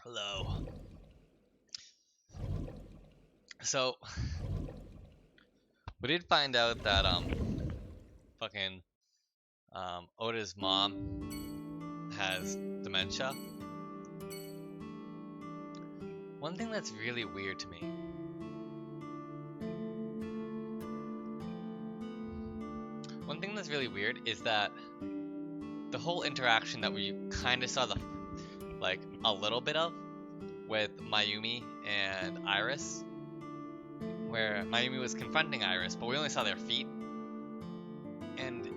Hello. So we did find out that fucking Oda's mom has dementia. One thing that's really weird to me. One thing that's really weird is that the whole interaction that we kind of saw like a little bit of with Mayumi and Iris, where Mayumi was confronting Iris, but we only saw their feet. And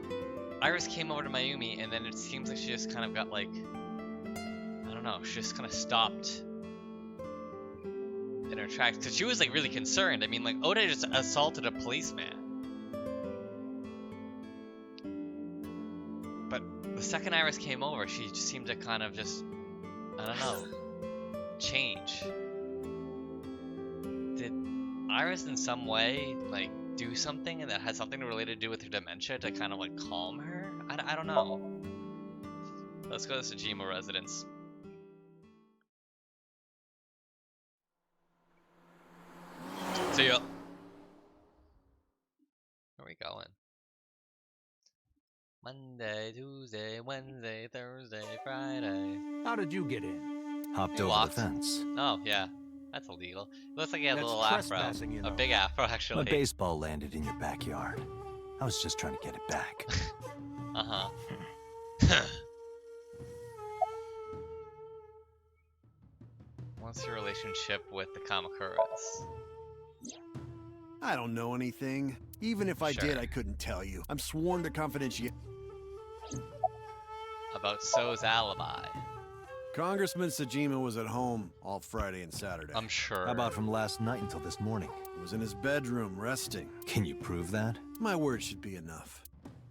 Iris came over to Mayumi, and then it seems like she just kind of got like, I don't know, she just kind of stopped in her tracks because she was like really concerned. I mean, like Oda just assaulted a policeman, but the second Iris came over, she just seemed to kind of just, I don't know, change. Did Iris in some way like do something and that had something related to do with her dementia to kind of like calm her? I don't know. Let's go to the Tsujima residence. See ya. Where are we going? Monday, Tuesday, Wednesday, Thursday, Friday. How did you get in? Hopped You over walked. the fence. Oh, yeah. That's illegal. Looks like he had a That's little afro. trespassing, you A know. big afro, My actually. baseball landed in your backyard. I was just trying to get it back. Uh-huh. What's your relationship with the Kamakuras? I don't know anything. Even if I Sure. did, I couldn't tell you. I'm sworn to confidentiality. About So's alibi. Congressman Sajima was at home all Friday and Saturday. I'm sure. How about from last night until this morning? He was in his bedroom resting. Can you prove that? My word should be enough.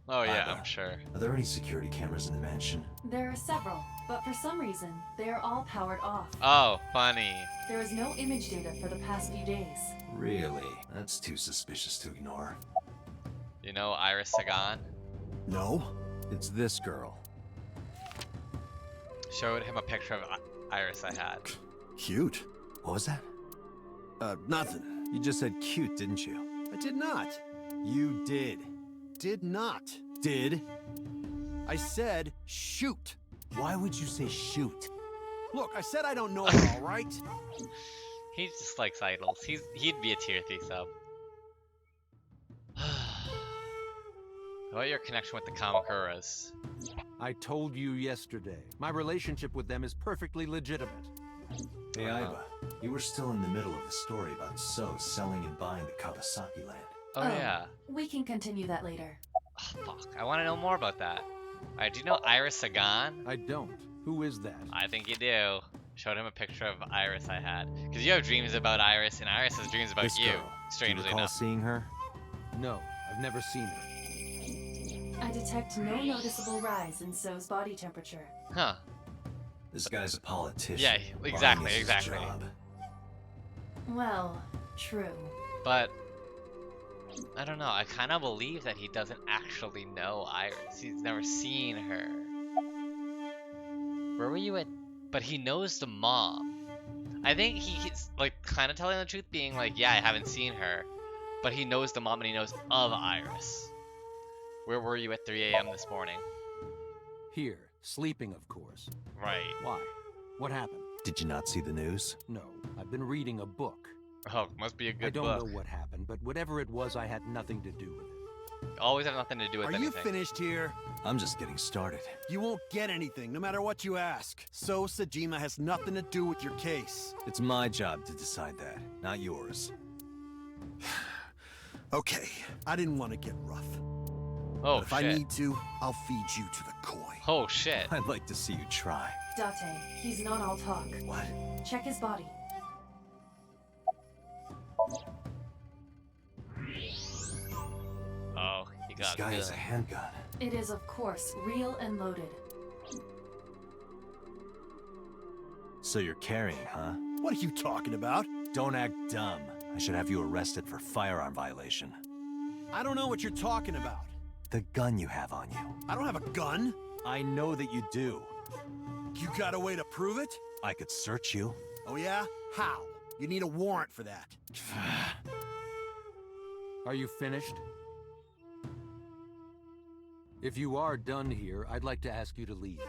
Oh, yeah, Iba. I'm sure. Are there any security cameras in the mansion? There are several, but for some reason, they are all powered off. Oh, funny. There is no image data for the past few days. Really? That's too suspicious to ignore. You know Iris Sagan? No? It's this girl. Showed him a picture of Iris I had. Cute. What was that? Nothing. You just said cute, didn't you? I did not. You did. Did not. Did? I said shoot. Why would you say shoot? Look, I said I don't know her, all right? He just likes idols. He'd be a tier 3 sub. What about your connection with the Kamakuras? I told you yesterday. My relationship with them is perfectly legitimate. Hey, Iba, you were still in the middle of the story about So selling and buying the Kawasaki land. Oh, yeah. We can continue that later. Oh, fuck. I want to know more about that. Alright, do you know Iris Sagan? I don't. Who is that? I think you do. Showed him a picture of Iris I had. Because you have dreams about Iris, and Iris has dreams about This you. girl. Do you Strangely recall enough. seeing her? No, I've never seen her. I detect no noticeable rise in So's body temperature. Huh. This guy's a politician. Yeah, Lying exactly, is his exactly. job. Well, true. But I don't know. I kind of believe that he doesn't actually know Iris. He's never seen her. Where were you at? But he knows the mom. I think he's like kind of telling the truth, being like, yeah, I haven't seen her, but he knows the mom and he knows of Iris. Where were you at 3 a.m. this morning? Here, sleeping, of course. Right. Why? What happened? Did you not see the news? No, I've been reading a book. Oh, must be a good I don't book. know what happened, but whatever it was, I had nothing to do with it. Always have nothing to do with Are anything. you finished here? I'm just getting started. You won't get anything, no matter what you ask. So Sajima has nothing to do with your case. It's my job to decide that, not yours. Okay, I didn't want to get rough. Oh, But if shit. I need to, I'll feed you to the koi. Oh, shit. I'd like to see you try. Date, he's not all talk. What? Check his body. Oh, he This got guy good. has a handgun. It is, of course, real and loaded. So you're carrying, huh? What are you talking about? Don't act dumb. I should have you arrested for firearm violation. I don't know what you're talking about. The gun you have on you. I don't have a gun. I know that you do. You got a way to prove it? I could search you. Oh yeah? How? You need a warrant for that. Are you finished? If you are done here, I'd like to ask you to leave.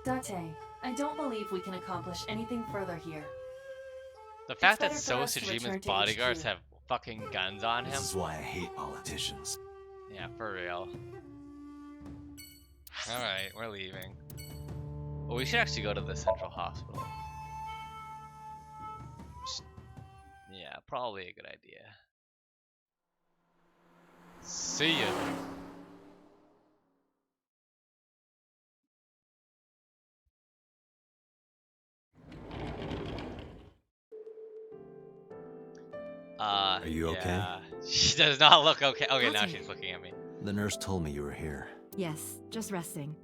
Date, I don't believe we can accomplish anything further here. The fact that better for So us to return Sajima's to bodyguards HQ. have fucking guns on him. This is why I hate politicians. Yeah, for real. Alright, we're leaving. Well, we should actually go to the central hospital. Yeah, probably a good idea. See ya. Are you okay? yeah. She does not look okay. Okay, now Date. she's looking at me. The nurse told me you were here. Yes, just resting.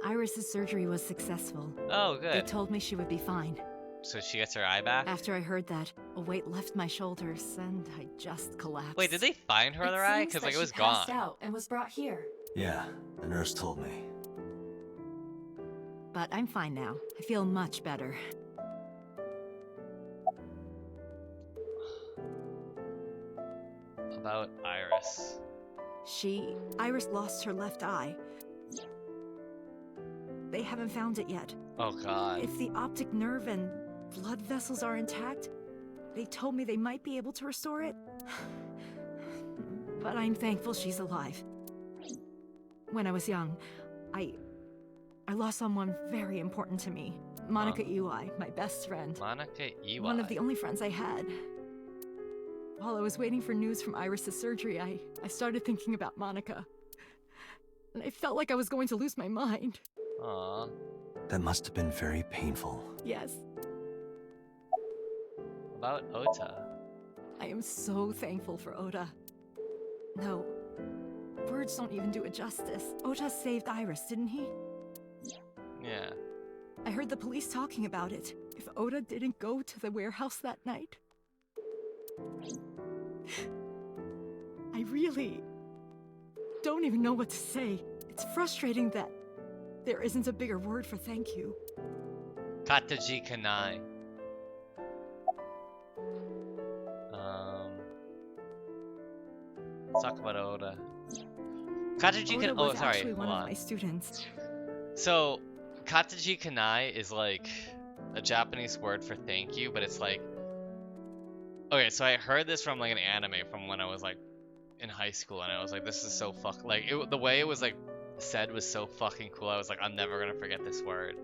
Iris's surgery was successful. Oh, They good. told me she would be fine. So she gets her eye back? After I heard that, a weight left my shoulders and I just collapsed. Wait, did they find her other eye? seems Because that like it she was passed gone. out and was brought here. Yeah, the nurse told me. But I'm fine now. I feel much better. About Iris. Iris lost her left eye. They haven't found it yet. Oh god. If the optic nerve and blood vessels are intact, they told me they might be able to restore it. But I'm thankful she's alive. When I was young, I lost someone very important to me. Monica Eli, my best friend. Monica Ewai. One of the only friends I had. While I was waiting for news from Iris's surgery, I started thinking about Monica. And I felt like I was going to lose my mind. Aw. That must have been very painful. Yes, About Ota. I am so thankful for Oda. No, words don't even do it justice. Oda saved Iris, didn't he? Yeah. I heard the police talking about it. If Oda didn't go to the warehouse that night... I really don't even know what to say. It's frustrating that there isn't a bigger word for thank you. Kataji Kanai. Let's talk about Oda. Kataji Oda Kanai. was Oh, sorry. actually one Hold of on. my students. So, Kataji Kanai is like a Japanese word for thank you, but it's like. Okay, so I heard this from like an anime from when I was like in high school, and I was like, this is so the way it was like said was so fucking cool. I was like, I'm never gonna forget this word.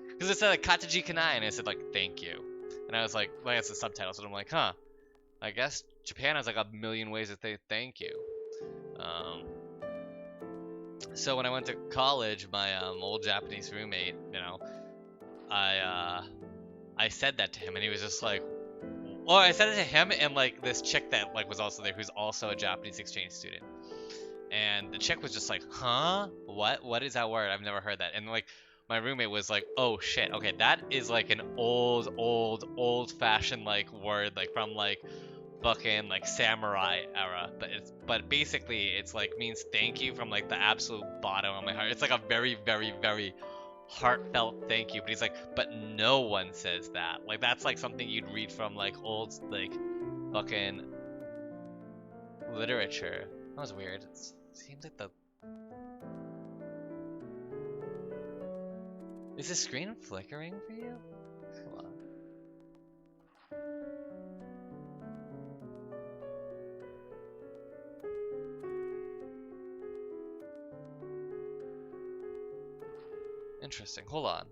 Because it said like Kataji Kanai, and it said like thank you. And I was like, well, that's the subtitles, and I'm like, huh. I guess Japan has like a million ways to say thank you. So when I went to college, my old Japanese roommate, you know, I said that to him, and he was just like, well, I said it to him and like this chick that like was also there, who's also a Japanese exchange student, and the chick was just like, huh? What is that word? I've never heard that. And like my roommate was like, oh shit, okay, that is like an old-fashioned like word, like from like fucking like samurai era, but basically it's like means thank you from like the absolute bottom of my heart. It's like a very, very, very heartfelt thank you. But he's like, but no one says that. Like that's like something you'd read from like old like fucking literature. That was weird. It seems like the is the screen flickering for you? Hold on. Interesting. Hold on.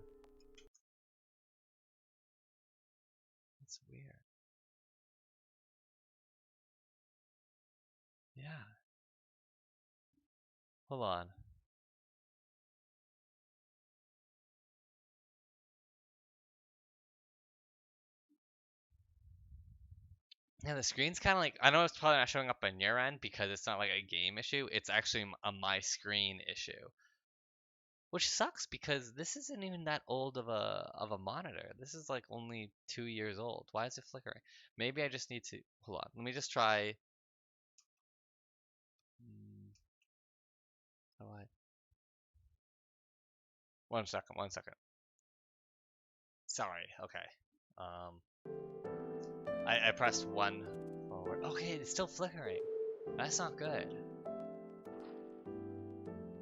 That's weird. Yeah. Hold on. Yeah, the screen's kind of like, I know it's probably not showing up on your end because it's not like a game issue. It's actually a my screen issue. Which sucks because this isn't even that old of a monitor. This is like only 2 years old. Why is it flickering? Maybe I just need to hold on. Let me just try. How do I? One second, one second. Sorry, okay. I pressed 1 forward. Okay, it's still flickering. That's not good.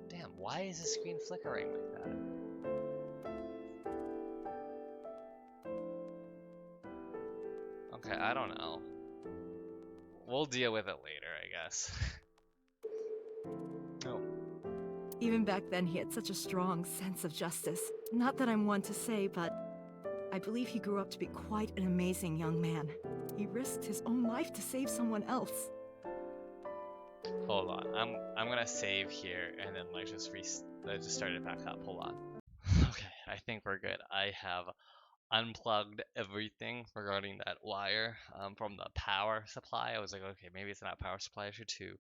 Damn, why is the screen flickering like that? Okay, I don't know. We'll deal with it later, I guess. Oh. Even back then, he had such a strong sense of justice. Not that I'm one to say, but I believe he grew up to be quite an amazing young man. He risked his own life to save someone else. Hold on, I'm gonna save here and then like just start it back up. Hold on. Okay, I think we're good. I have unplugged everything regarding that wire from the power supply. I was like, okay, maybe it's not power supply issue too.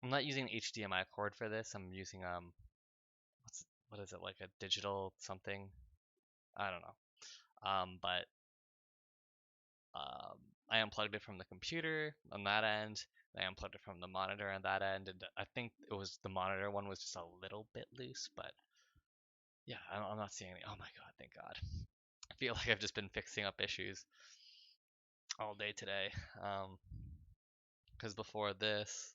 I'm not using HDMI cord for this. I'm using what is it, like a digital something? I don't know. But I unplugged it from the computer on that end. I unplugged it from the monitor on that end, and I think it was the monitor one was just a little bit loose, but yeah, I'm not seeing any. Oh my god, thank God. I feel like I've just been fixing up issues all day today. Because before this,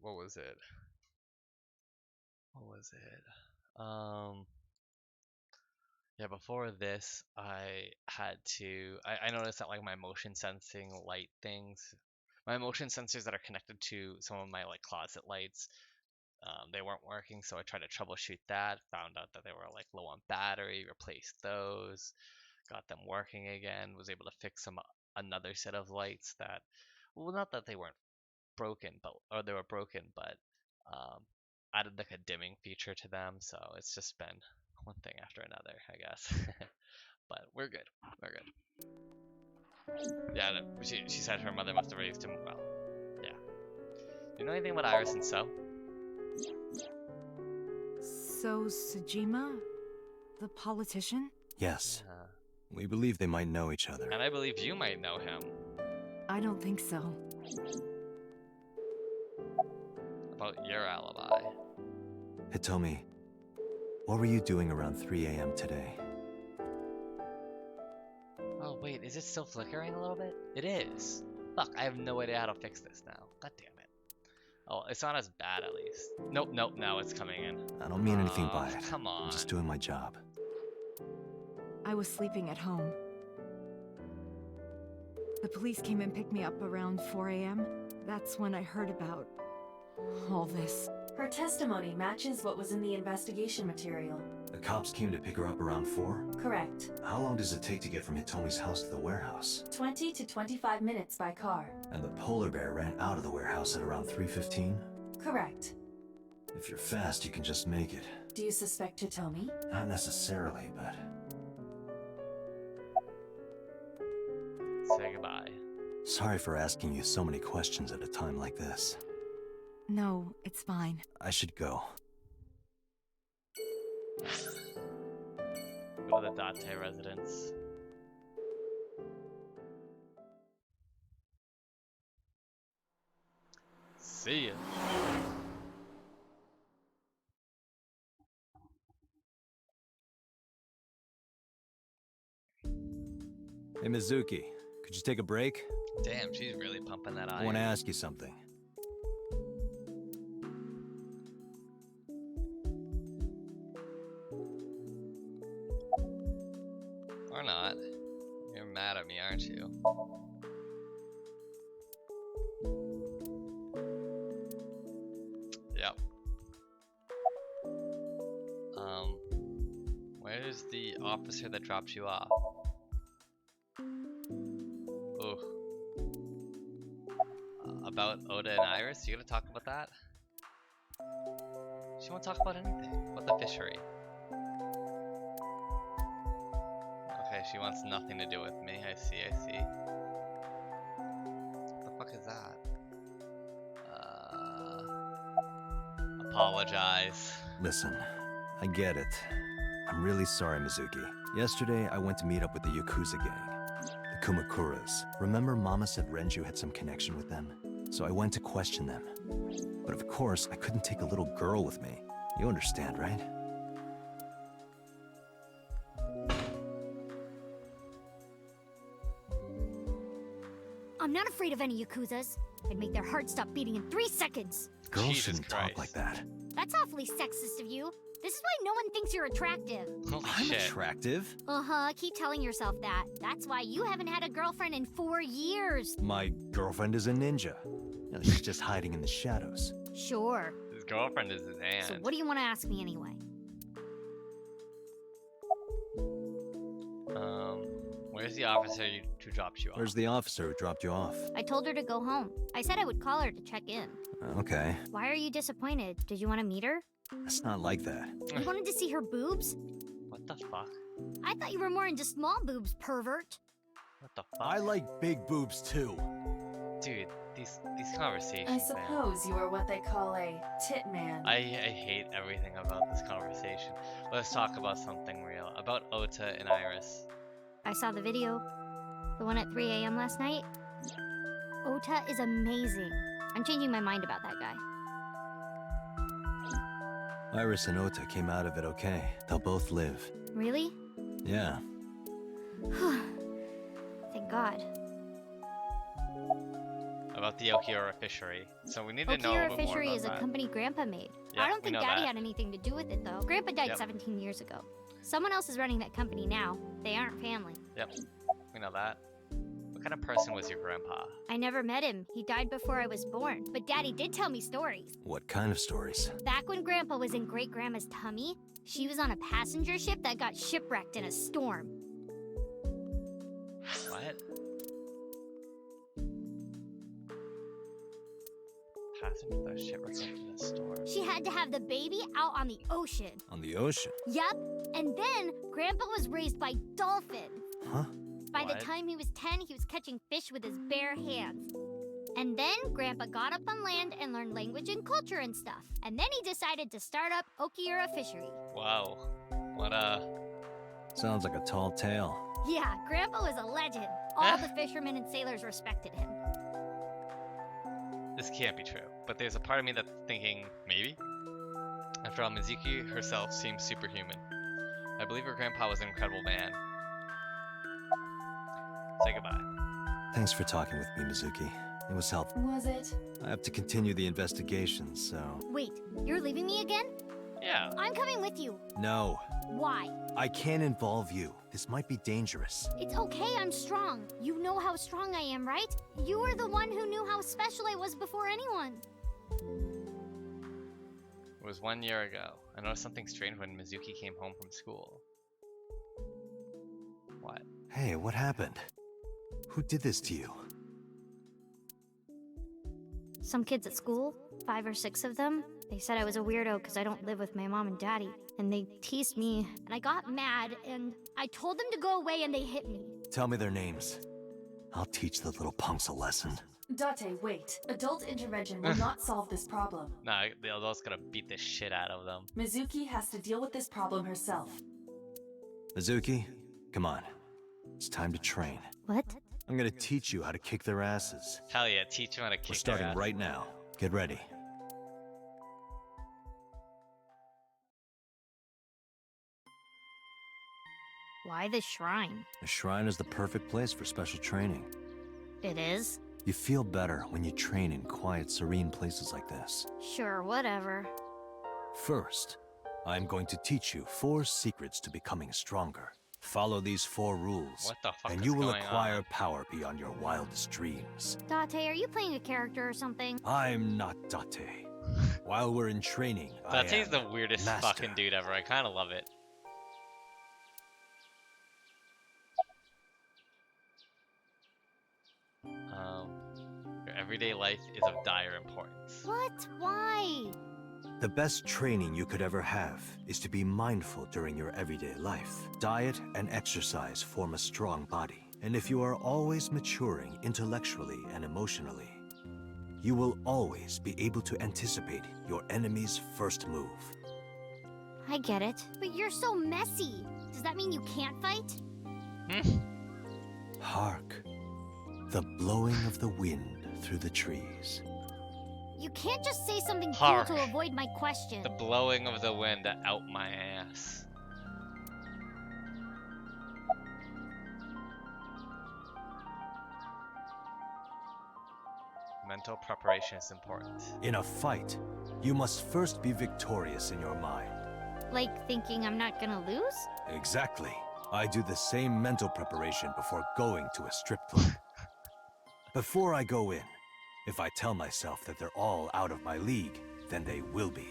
what was it? What was it? Yeah, before this, I had to. I noticed that like my motion sensing light things, my motion sensors that are connected to some of my like closet lights, they weren't working. So I tried to troubleshoot that. Found out that they were like low on battery. Replaced those. Got them working again. Was able to fix another set of lights that, well, not that they weren't broken, or they were broken, but added like a dimming feature to them. So it's just been one thing after another, I guess. But we're good. We're good. Yeah, she said her mother must have raised him well. Yeah. You know anything about Iris and So? So, Sejima? The politician? Yes. We believe they might know each other. And I believe you might know him. I don't think so. About your alibi. Hitomi, what were you doing around 3 a.m. today? Oh wait, is it still flickering a little bit? It is. Fuck, I have no idea how to fix this now. God damn it. Oh, it's not as bad at least. Nope, now it's coming in. I don't mean anything by it. Come on. I'm just doing my job. I was sleeping at home. The police came and picked me up around 4 a.m. That's when I heard about all this. Her testimony matches what was in the investigation material. The cops came to pick her up around 4? Correct. How long does it take to get from Hitomi's house to the warehouse? 20 to 25 minutes by car. And the polar bear ran out of the warehouse at around 3:15? Correct. If you're fast, you can just make it. Do you suspect Hitomi? Not necessarily, but... Say goodbye. Sorry for asking you so many questions at a time like this. No, it's fine. I should go. Go to the Date residence. See ya. Hey, Mizuki, could you take a break? Damn, she's really pumping that I iron. want to ask you something. Or not. You're mad at me, aren't you? Yep. Where's the officer that dropped you off? Ooh. About Oda and Iris? You gonna talk about that? She won't talk about anything. What the fishery? Okay, she wants nothing to do with me. I see, I see. What the fuck is that? Apologize. Listen, I get it. I'm really sorry, Mizuki. Yesterday, I went to meet up with the Yakuza gang, the Kumakuras. Remember Mama said Renju had some connection with them? So I went to question them. But of course, I couldn't take a little girl with me. You understand, right? I'm not afraid of any Yakuzas. I'd make their hearts stop beating in 3 seconds. Girls Jesus shouldn't Christ. talk like that. That's awfully sexist of you. This is why no one thinks you're attractive. Holy I'm shit. attractive. Uh-huh, keep telling yourself that. That's why you haven't had a girlfriend in 4 years. My girlfriend is a ninja. You know, she's just hiding in the shadows. Sure. His girlfriend is his aunt. So what do you want to ask me anyway? Where's the officer who dropped you off? Where's the officer who dropped you off? I told her to go home. I said I would call her to check in. Okay, Why are you disappointed? Did you want to meet her? it's not like that. You wanted to see her boobs? What the fuck? I thought you were more into small boobs, pervert. What the fuck? I like big boobs too. Dude, these conversations, I man. suppose you are what they call a tit man. I hate everything about this conversation. Let's talk about something real. About Ota and Iris. I saw the video. The one at 3 a.m. last night. Ota is amazing. I'm changing my mind about that guy. Iris and Ota came out of it okay. They'll both live. Really? Yeah. Thank God. About the Okiura fishery. So we need to know a Okiura bit more Fishery about is a that. company Grandpa made. Yeah, I don't we think know Daddy that. had anything to do with it, though. Grandpa died Yep. 17 years ago. Someone else is running that company now. They aren't family. Yep, we know that. What kind of person was your grandpa? I never met him. He died before I was born. But Daddy did tell me stories. What kind of stories? Back when Grandpa was in Great Grandma's tummy, she was on a passenger ship that got shipwrecked in a storm. What? Passenger that shipwrecked in a storm. She had to have the baby out on the ocean. On the ocean? Yup. And then Grandpa was raised by dolphins. Huh? By What? the time he was 10, he was catching fish with his bare hands. And then Grandpa got up on land and learned language and culture and stuff. And then he decided to start up Okiura Fishery. Wow. What Sounds like a tall tale. Yeah, Grandpa was a legend. All the fishermen and sailors respected him. this can't be true. But there's a part of me that's thinking, maybe? After all, Mizuki herself seems superhuman. I believe her grandpa was an incredible man. Say goodbye. Thanks for talking with me, Mizuki. It was helpful. Was it? I have to continue the investigation, so... Wait, you're leaving me again? Yeah. I'm coming with you. No, Why? I can't involve you. This might be dangerous. It's okay, I'm strong. You know how strong I am, right? You were the one who knew how special I was before anyone. It was 1 year ago. I noticed something strange when Mizuki came home from school. What? Hey, what happened? Who did this to you? Some kids at school, 5 or 6 of them, they said I was a weirdo because I don't live with my mom and daddy. And they teased me, and I got mad, and I told them to go away, and they hit me. Tell me their names. I'll teach the little punks a lesson. Date, wait. Adult intervention will not solve this problem. Nah, the adult's gonna beat the shit out of them. Mizuki has to deal with this problem herself. Mizuki, come on. It's time to train. What? I'm gonna teach you how to kick their asses. Hell yeah, teach him how to kick We're their starting ass. right now. Get ready. Why the shrine? The shrine is the perfect place for special training. It is? You feel better when you train in quiet, serene places like this. Sure, whatever. First, I'm going to teach you 4 secrets to becoming stronger. Follow these 4 rules, What the fuck and is you will going acquire on? power beyond your wildest dreams. Date, are you playing a character or something? I'm not Date. While we're in training, Date's the weirdest master. fucking dude ever. I kinda love it. Your everyday life is of dire importance. What? Why? The best training you could ever have is to be mindful during your everyday life. Diet and exercise form a strong body. And if you are always maturing intellectually and emotionally, you will always be able to anticipate your enemy's first move. I get it. But you're so messy. Does that mean you can't fight? Hark, the blowing of the wind through the trees. You can't just say something Hark. cool to avoid my question. The blowing of the wind out my ass. Mental preparation is important. In a fight, you must first be victorious in your mind. Like thinking I'm not gonna lose? Exactly. I do the same mental preparation before going to a strip club. Before I go in, if I tell myself that they're all out of my league, then they will be.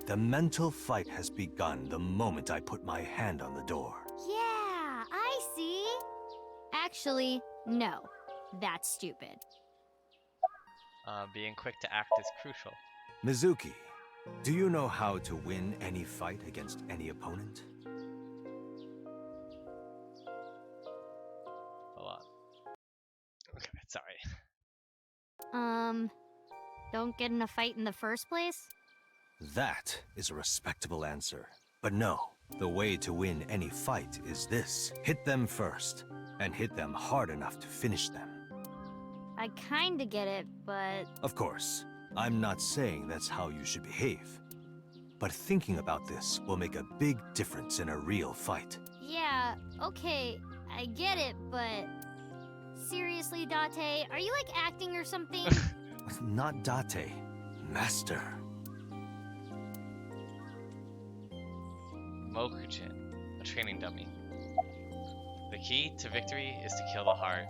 The mental fight has begun the moment I put my hand on the door. Yeah, I see. Actually, no. That's stupid. Being quick to act is crucial. Mizuki, do you know how to win any fight against any opponent? Hold on. Okay, sorry. Don't get in a fight in the first place? That is a respectable answer. But no, the way to win any fight is this. Hit them first, and hit them hard enough to finish them. I kinda get it, but... Of course, I'm not saying that's how you should behave. But thinking about this will make a big difference in a real fight. Yeah, okay, I get it, but... Seriously, Date, are you like acting or something? Not Date, Master. Mokujin, a training dummy. The key to victory is to kill the heart.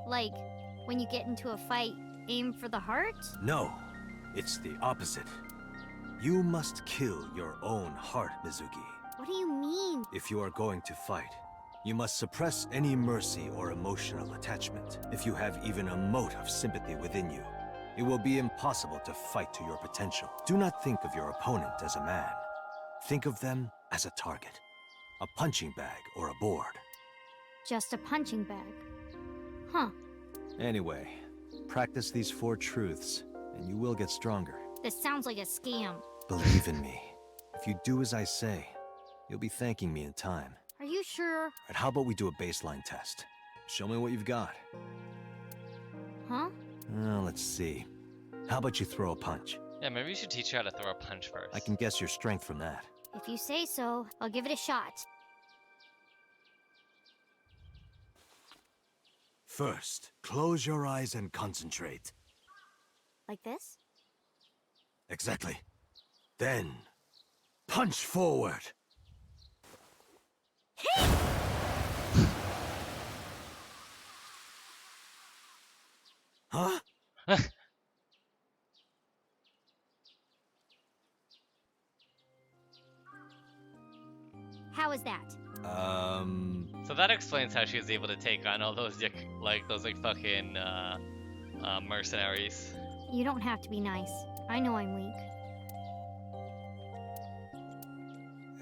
Like, when you get into a fight, aim for the heart? No, it's the opposite. You must kill your own heart, Mizuki. What do you mean? If you are going to fight, you must suppress any mercy or emotional attachment. If you have even a mote of sympathy within you, it will be impossible to fight to your potential. Do not think of your opponent as a man. Think of them as a target, a punching bag or a board. Just a punching bag. Huh. Anyway, practice these 4 truths, and you will get stronger. This sounds like a scam. Believe in me. If you do as I say, you'll be thanking me in time. Are you sure? Alright, how about we do a baseline test? Show me what you've got. Huh? Let's see. How about you throw a punch? Yeah, maybe you should teach her how to throw a punch first. I can guess your strength from that. If you say so, I'll give it a shot. First, close your eyes and concentrate. Like this? Exactly. Then, punch forward. Huh? How is that? So that explains how she was able to take on all those fucking mercenaries. You don't have to be nice. I know I'm weak.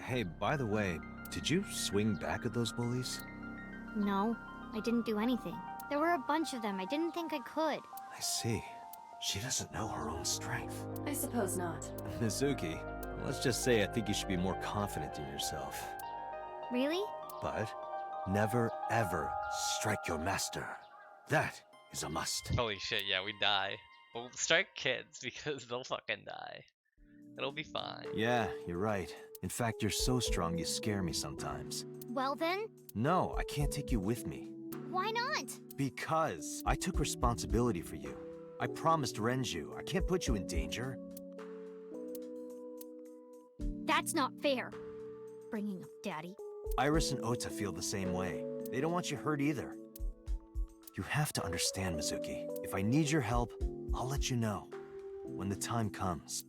Hey, by the way, did you swing back at those bullies? No, I didn't do anything. There were a bunch of them. I didn't think I could. I see. She doesn't know her own strength. I suppose not. Mizuki, let's just say I think you should be more confident in yourself. Really? But never ever strike your master. That is a must. Holy shit, yeah, we die. We'll strike kids because they'll fucking die. It'll be fine. Yeah, you're right. In fact, you're so strong you scare me sometimes. Well then, No, I can't take you with me. why not? Because I took responsibility for you. I promised Renju. I can't put you in danger. That's not fair. Bringing up Daddy. Iris and Ota feel the same way. They don't want you hurt either. You have to understand, Mizuki. If I need your help, I'll let you know. When the time comes.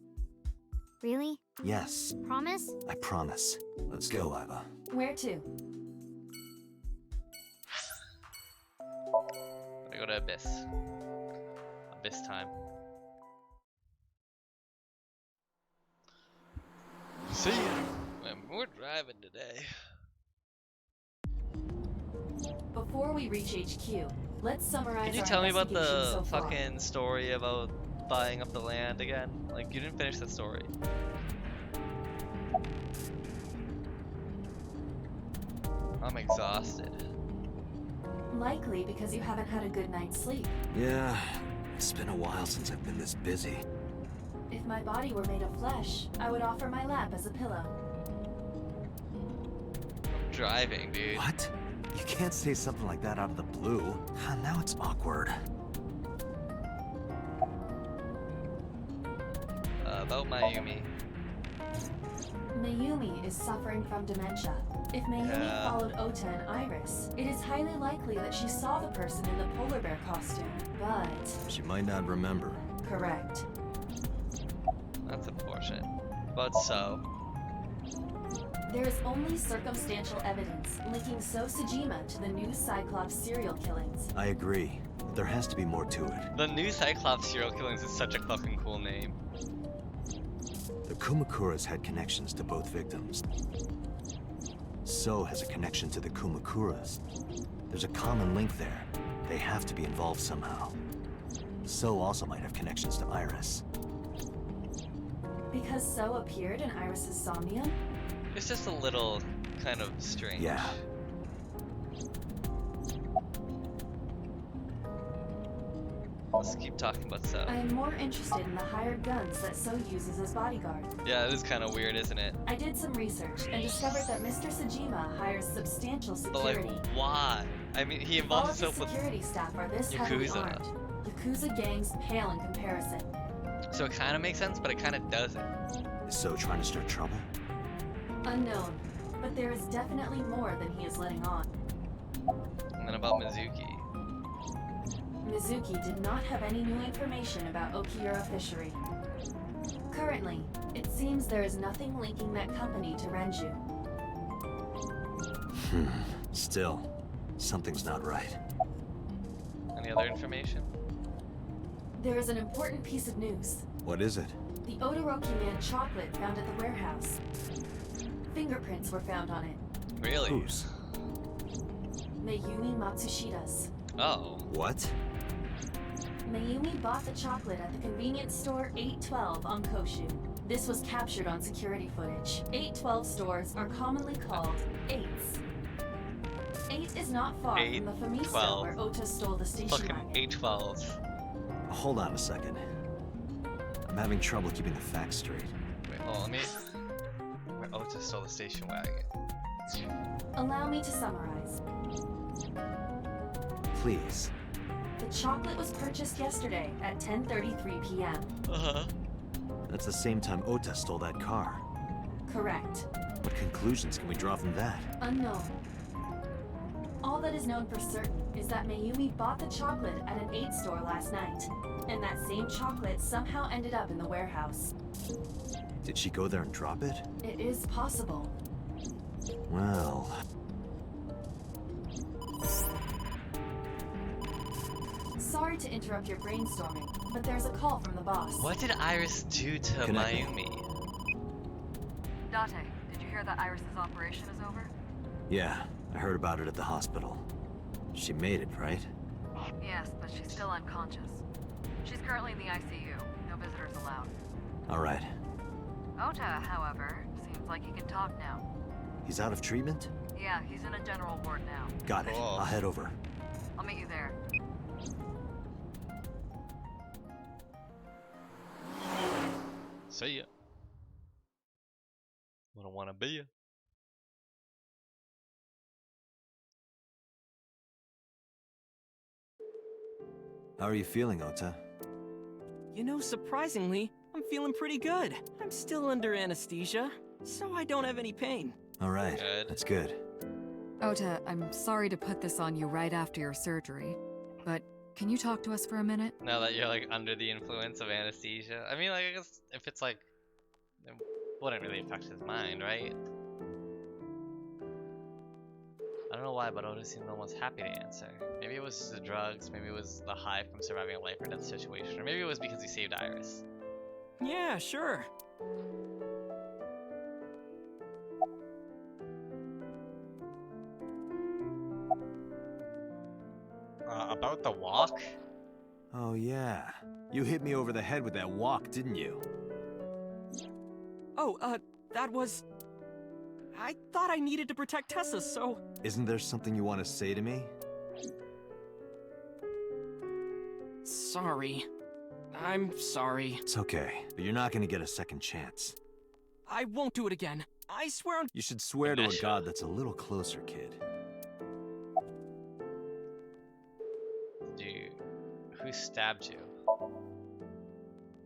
Really? Yes, Promise? I promise. Let's go, Iva. Where to? I go to Abyss. Abyss time. See ya. We're driving today. Before we reach HQ, let's summarize. Can you our tell me about investigation the so far. fucking story about buying up the land again? Like, you didn't finish the story. I'm exhausted. Likely because you haven't had a good night's sleep. Yeah, it's been a while since I've been this busy. If my body were made of flesh, I would offer my lap as a pillow. I'm driving, dude. What? You can't say something like that out of the blue. Now it's awkward. About Mayumi. Mayumi is suffering from dementia. If Mayumi followed Ota and Iris, it is highly likely that she saw the person in the polar bear costume, but... She might not remember. Correct. That's unfortunate. But so. There is only circumstantial evidence linking So Sejima to the new Cyclops serial killings. I agree. But there has to be more to it. The new Cyclops serial killings is such a fucking cool name. The Kumakuras had connections to both victims. So has a connection to the Kumakuras. There's a common link there. They have to be involved somehow. So also might have connections to Iris. Because So appeared in Iris's Somnium? It's just a little kind of strange. Yeah. Let's keep talking about So. I am more interested in the hired guns that So uses as bodyguard. Yeah, it is kind of weird, isn't it? I did some research and discovered that Mr. Sejima hires substantial But like, security. why? I mean, he All involves of his himself with. security staff are this heavily Yakuza. armed. Yakuza gangs pale in comparison. So it kind of makes sense, but it kind of doesn't. Is So trying to start trouble? Unknown, but there is definitely more than he is letting on. And then about Mizuki. Mizuki did not have any new information about Okiura Fishery. Currently, it seems there is nothing linking that company to Renju. Still, something's not right. Any other information? There is an important piece of news. What is it? The Odoroki Man chocolate found at the warehouse. Fingerprints were found on it. Really? Whose? Mayumi Matsushida's. Oh. What? Mayumi bought the chocolate at the convenience store 812 on Koshu. This was captured on security footage. 812 stores are commonly called 8s. 8 is not far from the Famisto 812. where Ota stole the station Fucking wagon. 812. Hold on a second. I'm having trouble keeping the facts straight. Wait, hold on, let me. Where Ota stole the station wagon. Allow me to summarize. Please. The chocolate was purchased yesterday at 10:33 p.m. Uh-huh. That's the same time Ota stole that car. Correct. What conclusions can we draw from that? Unknown. All that is known for certain is that Mayumi bought the chocolate at an 8 store last night, and that same chocolate somehow ended up in the warehouse. Did she go there and drop it? It is possible. Well... Sorry to interrupt your brainstorming, but there's a call from the boss. What did Iris do to Connect me. Mayumi? Date, did you hear that Iris's operation is over? Yeah, I heard about it at the hospital. She made it, right? Yes, but she's still unconscious. She's currently in the ICU. No visitors allowed. Alright. Ota, however, seems like he can talk now. He's out of treatment? Yeah, he's in a general ward now. Got it. Cool. I'll head over. I'll meet you there. See ya. Wanna be ya. How are you feeling, Ota? You know, surprisingly, I'm feeling pretty good. I'm still under anesthesia, so I don't have any pain. Alright, Good. that's good. Ota, I'm sorry to put this on you right after your surgery, but can you talk to us for a minute? Now that you're like under the influence of anesthesia. I mean, like, I guess if it's like, it wouldn't really affect his mind, right? I don't know why, but Oda seemed almost happy to answer. Maybe it was the drugs, maybe it was the high from surviving a life or death situation, or maybe it was because he saved Iris. Yeah, sure. About the walk? Oh yeah. You hit me over the head with that walk, didn't you? Oh, that was... I thought I needed to protect Tessa, so... Isn't there something you want to say to me? Sorry. I'm sorry. It's okay, but you're not gonna get a second chance. I won't do it again. I swear on— You should swear to a god that's a little closer, kid. Dude, who stabbed you?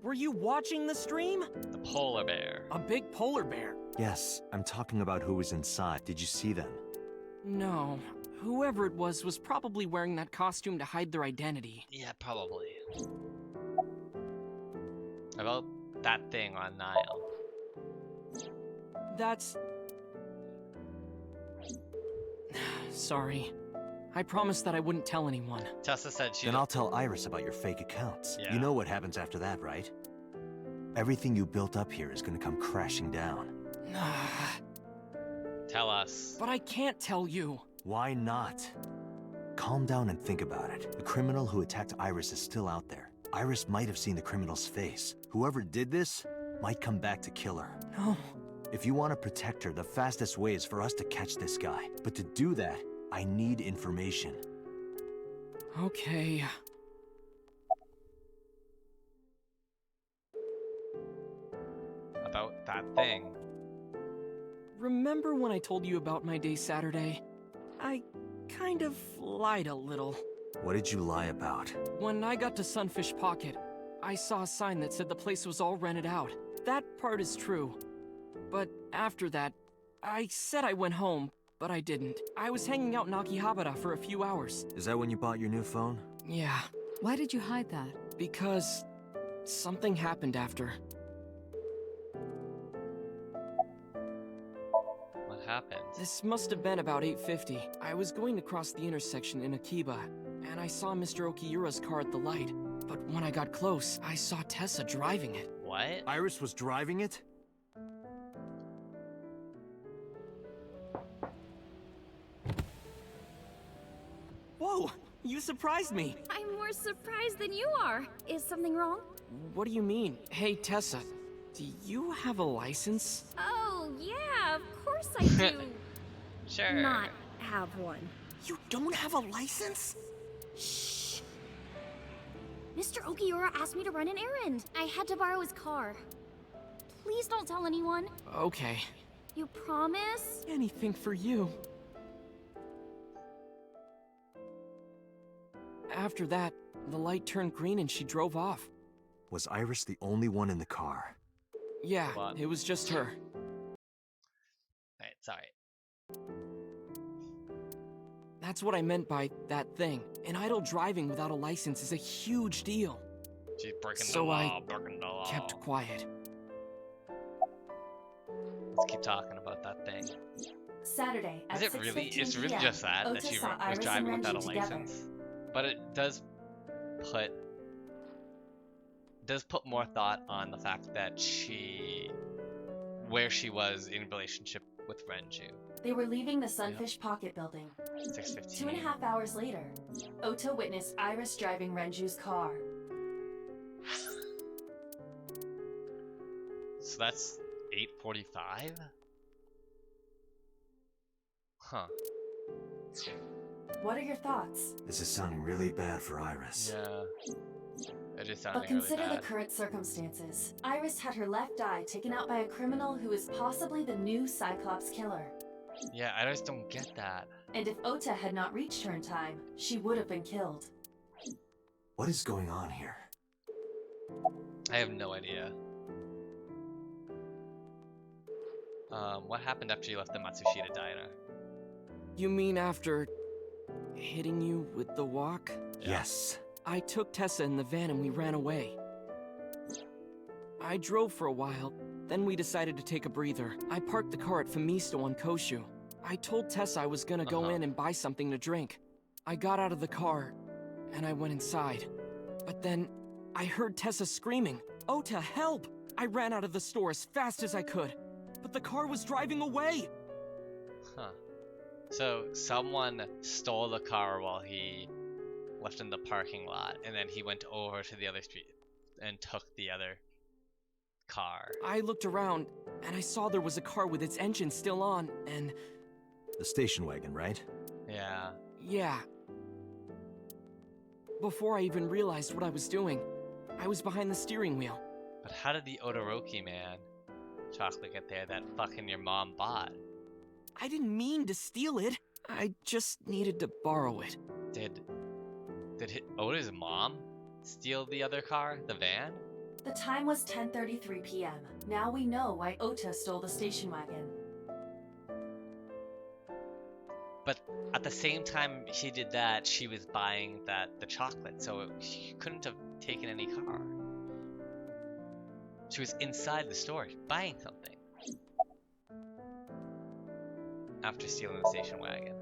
Were you watching the stream? The polar bear. A big polar bear. Yes, I'm talking about who was inside. Did you see them? No. Whoever it was probably wearing that costume to hide their identity. Yeah, probably. About that thing on Nile. That's... Sorry. I promised that I wouldn't tell anyone. Tessa said she... Then I'll tell Iris about your fake accounts. Yeah. You know what happens after that, right? Everything you built up here is gonna come crashing down. Tell us. But I can't tell you. Why not? Calm down and think about it. The criminal who attacked Iris is still out there. Iris might have seen the criminal's face. Whoever did this might come back to kill her. No. If you want to protect her, the fastest way is for us to catch this guy. But to do that, I need information. Okay. About that thing. Remember when I told you about my day Saturday? I kind of lied a little. What did you lie about? When I got to Sunfish Pocket, I saw a sign that said the place was all rented out. That part is true. But after that, I said I went home, but I didn't. I was hanging out in Akihabara for a few hours. Is that when you bought your new phone? Yeah, Why did you hide that? because something happened after. What happened? This must have been about 8:50. I was going to cross the intersection in Akiba, and I saw Mr. Okiura's car at the light. But when I got close, I saw Tessa driving it. What? Iris was driving it? Whoa! You surprised me! I'm more surprised than you are. Is something wrong? What do you mean? Hey, Tessa, do you have a license? Oh, yeah, of course I do. Sure. Not have one. You don't have a license? Shh. Mr. Okiura asked me to run an errand. I had to borrow his car. Please don't tell anyone. Okay. You promise? Anything for you. After that, the light turned green and she drove off. Was Iris the only one in the car? Yeah, What? it was just her. Alright, sorry. That's what I meant by that thing. An idle driving without a license is a huge deal. She's breaking the So law, breaking the law. Kept quiet. Let's keep talking about that thing. Saturday at Is it really? 6:15 It's really PM, just that Ota she saw was Iris and driving without a Renji together. license, but it does put more thought on the fact that where she was in relationship with Renju. They were leaving the Sunfish Pocket building. 6:15. 2.5 hours later, Ota witnessed Iris driving Renju's car. So that's 8:45. Huh. What are your thoughts? This is sounding really bad for Iris. Yeah. It is But sounding consider really the bad. current circumstances. Iris had her left eye taken out by a criminal who is possibly the new Cyclops killer. Yeah, I just don't get that. And if Ota had not reached her in time, she would have been killed. What is going on here? I have no idea. What happened after you left the Matsushita diner? You mean after hitting you with the walk? Yes. I took Tessa in the van and we ran away. I drove for a while, then we decided to take a breather. I parked the car at Famisto on Koshu. I told Tessa I was gonna go in and buy something to drink. I got out of the car, and I went inside. But then, I heard Tessa screaming, "Ota, help!" I ran out of the store as fast as I could, but the car was driving away! Huh. So someone stole the car while he left in the parking lot, and then he went over to the other street and took the other car. I looked around, and I saw there was a car with its engine still on, and The station wagon, right? Yeah. yeah. Before I even realized what I was doing, I was behind the steering wheel. But how did the Odoroki man chocolate get there that fucking your mom bought? I didn't mean to steal it. I just needed to borrow it. Did Oda's mom steal the other car, the van? The time was 10:33 p.m. Now we know why Ota stole the station wagon. But at the same time she did that, she was buying the chocolate, so she couldn't have taken any car. She was inside the store buying something after stealing the station wagon.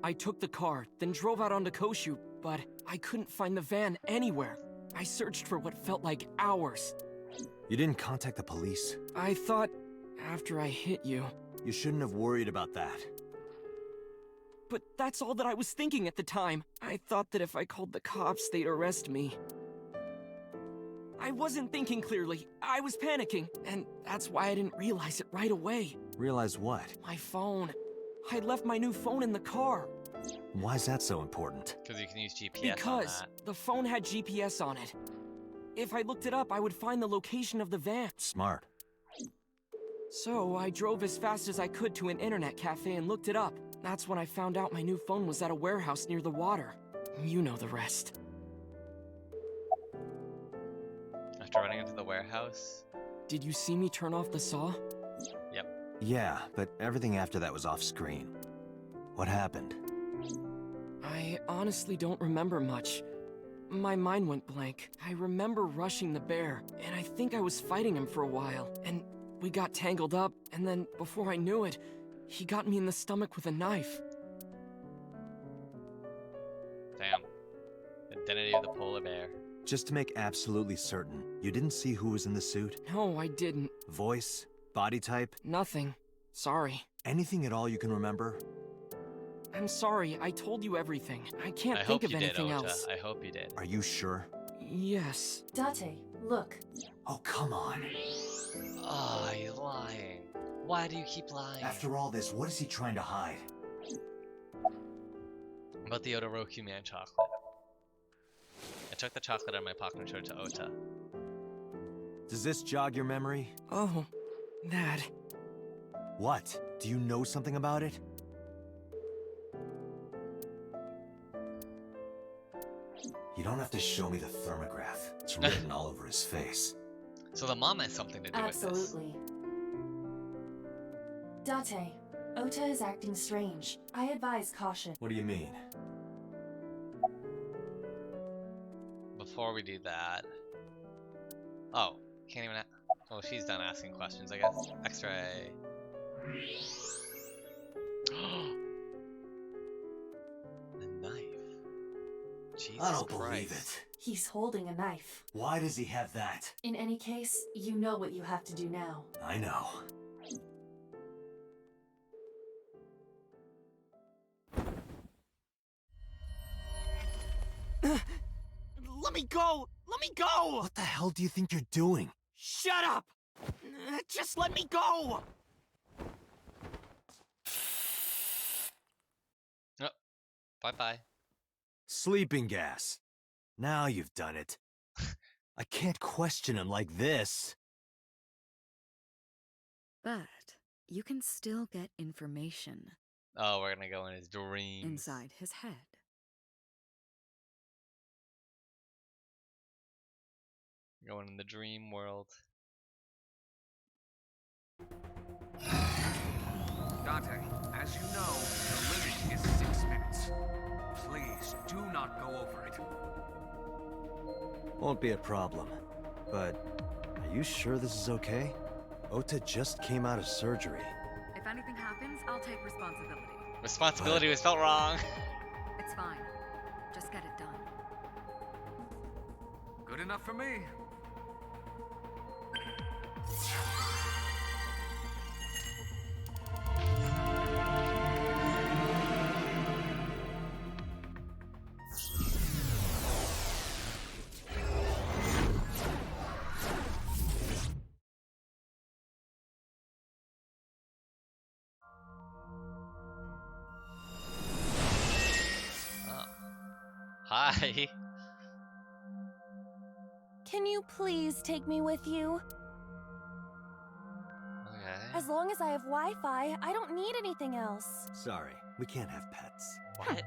I took the car, then drove out onto Koshu, but I couldn't find the van anywhere. I searched for what felt like hours. You didn't contact the police? I thought after I hit you. You shouldn't have worried about that. But that's all that I was thinking at the time. I thought that if I called the cops, they'd arrest me. I wasn't thinking clearly. I was panicking, and that's why I didn't realize it right away. Realize what? My phone. I left my new phone in the car. Why is that so important? Because you can use GPS Because on that. the phone had GPS on it. If I looked it up, I would find the location of the van. Smart. So I drove as fast as I could to an internet cafe and looked it up. That's when I found out my new phone was at a warehouse near the water. You know the rest. After running into the warehouse? Did you see me turn off the saw? Yep. Yeah, but everything after that was off screen. What happened? I honestly don't remember much. My mind went blank. I remember rushing the bear, and I think I was fighting him for a while, and we got tangled up, and then before I knew it, he got me in the stomach with a knife. Damn. Identity of the polar bear. Just to make absolutely certain, you didn't see who was in the suit? No, I didn't. Voice? Body type? Nothing. Sorry. Anything at all you can remember? I'm sorry, I told you everything. I can't think of anything else. I hope you did. Are you sure? Yes. Date, look. Oh, come on. Oh, he's lying. Why do you keep lying? After all this, what is he trying to hide? About the Odoroki man chocolate. I took the chocolate out of my pocket and showed it to Ota. Does this jog your memory? Oh, that. What? Do you know something about it? You don't have to show me the thermograph. It's written all over his face. So the mom has something to do Absolutely. Date, Ota is acting strange. I advise caution. What do you mean? with this. Before we do that... Oh, can't even... Oh, she's done asking questions, I guess. X-ray. The knife. Jesus I don't Christ. believe it. He's holding a knife. Why does he have that? In any case, you know what you have to do now. I know. Let me go! Let me go! What the hell do you think you're doing? Shut up! Just let me go! Oh, bye-bye. Sleeping gas. Now you've done it. I can't question him like this. But you can still get information Oh, we're gonna go in his dreams. inside his head. Going in the dream world. Dante, as you know, the limit is 6 minutes. Please, do not go over it. Won't be a problem. But are you sure this is okay? Ota just came out of surgery. If anything happens, I'll take responsibility. Responsibility was felt wrong. It's fine. Just get it done. Good enough for me. Oh. Hi. Can you please take me with you? Okay. As long as I have Wi-Fi, I don't need anything else. Sorry, we can't have pets. What?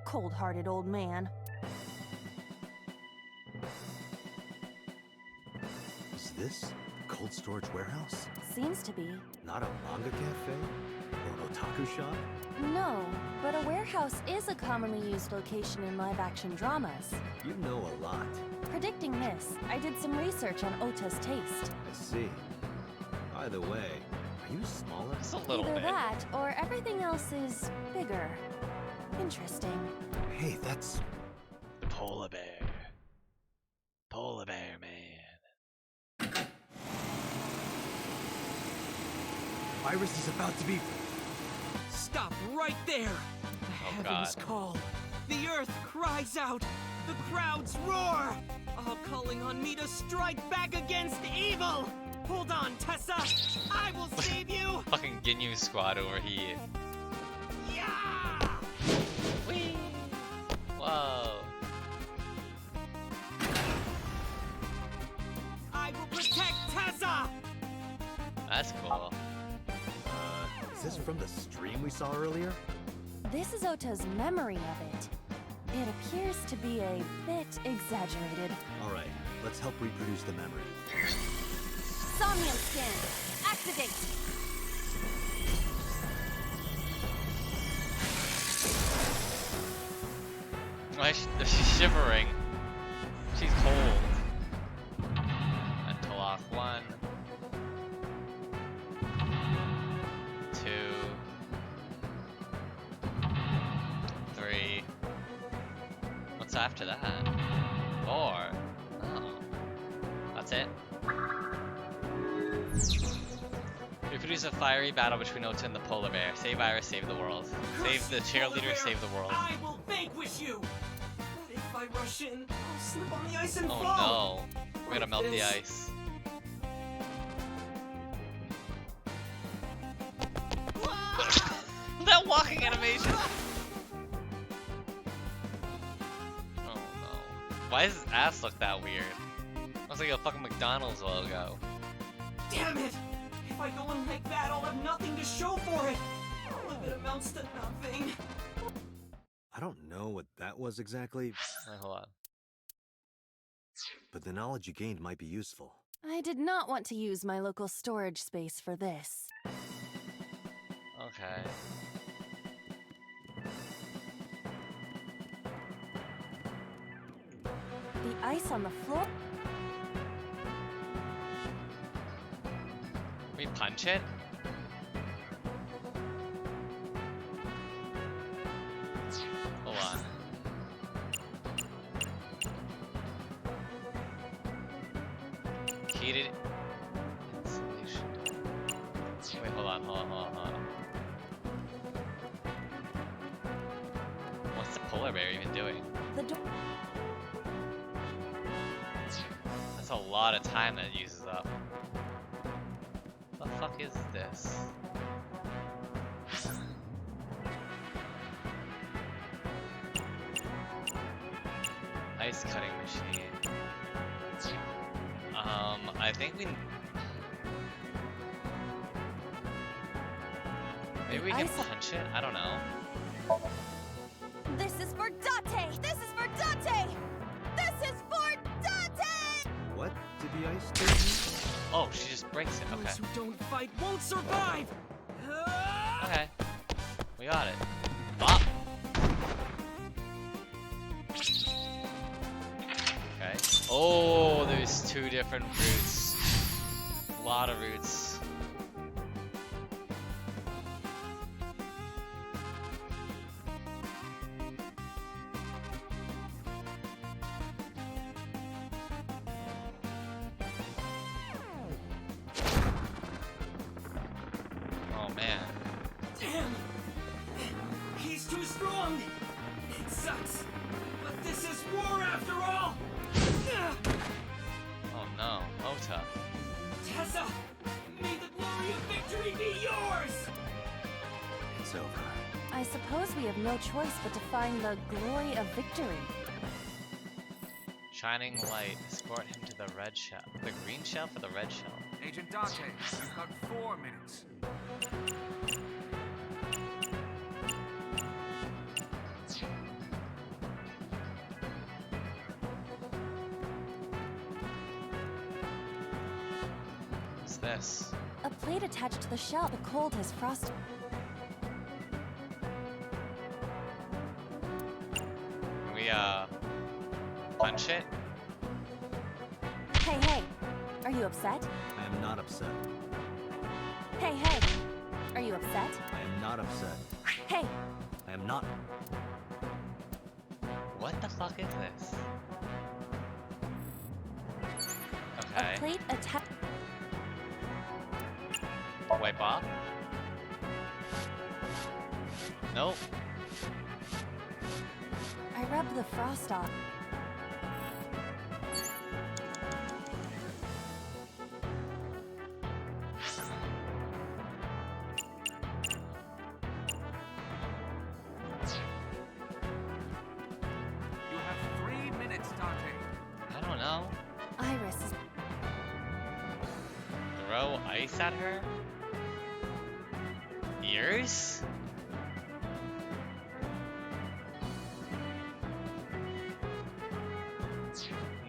Cold-hearted old man. Is this a cold storage warehouse? Seems to be. Not a manga cafe? Or an otaku shop? No, but a warehouse is a commonly used location in live-action dramas. You know a lot. Predicting this, I did some research on Ota's taste. I see. By the way, are you smaller? Just a little Either bit. that, or everything else is bigger. Interesting. Hey, that's... The polar bear. Polar bear man. Iris is about to be... Stop right there! The heavens call. The earth cries out. The crowds roar. All calling on me to strike back against evil. Hold on, Tessa. I will save you. Fucking Ginyu squad over here. Yeah! Whee! Whoa. I will protect Tessa. That's cool. Is this from the stream we saw earlier? This is Ota's memory of it. It appears to be a bit exaggerated. Alright, let's help reproduce the memory. Somnium scan! Activate! Why she's shivering. She's cold. Mental lock 1. 2. 3. What's after that? 4. Oh. That's it. Reproduce a fiery battle between Ota and the polar bear. Save Iris, save the world. Save the cheerleader, save the world. I will vanquish you. But if I rush in, I'll slip on the ice and fall. Oh no. We're gonna melt the ice. That walking animation! Oh no. Why does his ass look that weird? Looks like a fucking McDonald's logo. Damn it! If I go in like that, I'll have nothing to show for it. All of it amounts to nothing. I don't know what that was exactly, Wait, hold on. but the knowledge you gained might be useful. I did not want to use my local storage space for this. Okay. The ice on the floor? We punch it? Hold on. Heated insulation. Wait, hold on. What's the polar bear even doing? The door. That's a lot of time that it uses up. What the fuck is this? Ice cutting machine. I think we... Maybe we can punch it? I don't know. This is for Date! This is for Date! This is for Date! What did the ice do? Oh, she just breaks it. Okay. Those who don't fight won't survive. Okay. We got it. Bop. Okay. Oh, there's 2 different routes. A lot of routes. Oh man. Damn! He's too strong! It sucks, but this is war after all! Oh no. Ota. Tessa! May the glory of victory be yours! It's over. I suppose we have no choice but to find the glory of victory. Shining light. Escort him to to the red shell. The green shell for the red shell. Agent Dante, you've got 4 minutes. What's this? A plate attached to the shell. The cold has frosted. Can we, punch it? Hey, hey. Are you upset? I am not upset. Hey, hey. Are you upset? I am not upset. Hey. I am not. What the fuck is this? A Okay. plate attached. Wipe off? Nope. I rubbed the frost off. You have 3 minutes, Dante. I don't know. Iris is. Throw ice at her? Ears?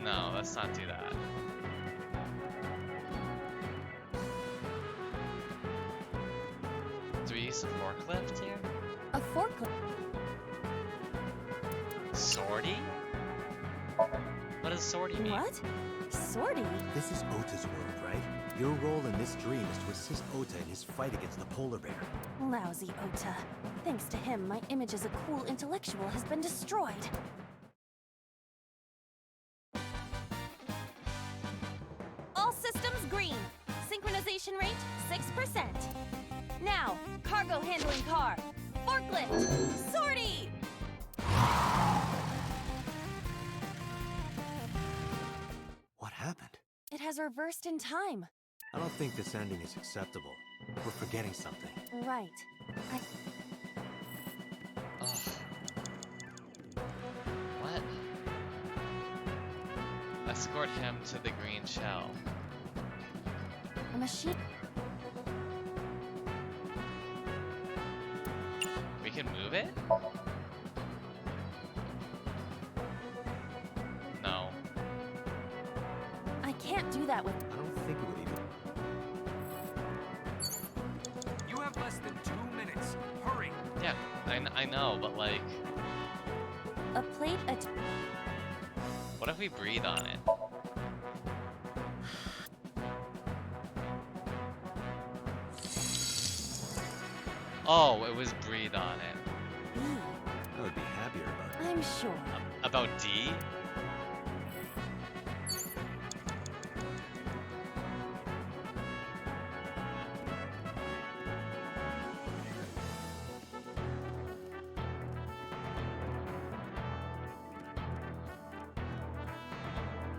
No, let's not do that. Do we use a forklift here? A forklift. Sortie? What does sortie mean? What? Sortie? This is Ota's world, right? Your role in this dream is to assist Ota in his fight against the polar bear. Lousy Ota. Thanks to him, my image as a cool intellectual has been destroyed. All systems green. Synchronization rate 6%. Now, cargo handling car. Forklift. Sortie! What happened? It has reversed in time. I don't think this ending is acceptable. We're forgetting something. Right. Ugh. What? Escort him to the green shell. A machine. We can move it? No. I can't do that with. I don't think it would even. You have less than 2 minutes. Hurry. Yeah, I know, but like, A plate at. what if we breathe on it? Oh, it was breathe on it. I would be happier about it. I'm sure. About D?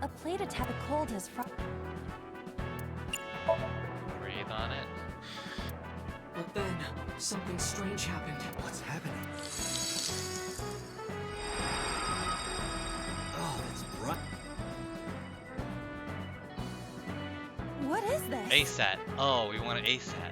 A plate attack. The cold has frost. Breathe on it. But then, something strange happened. What's happening? Oh, that's bright. What is this? ASAT. Oh, we want an ASAT.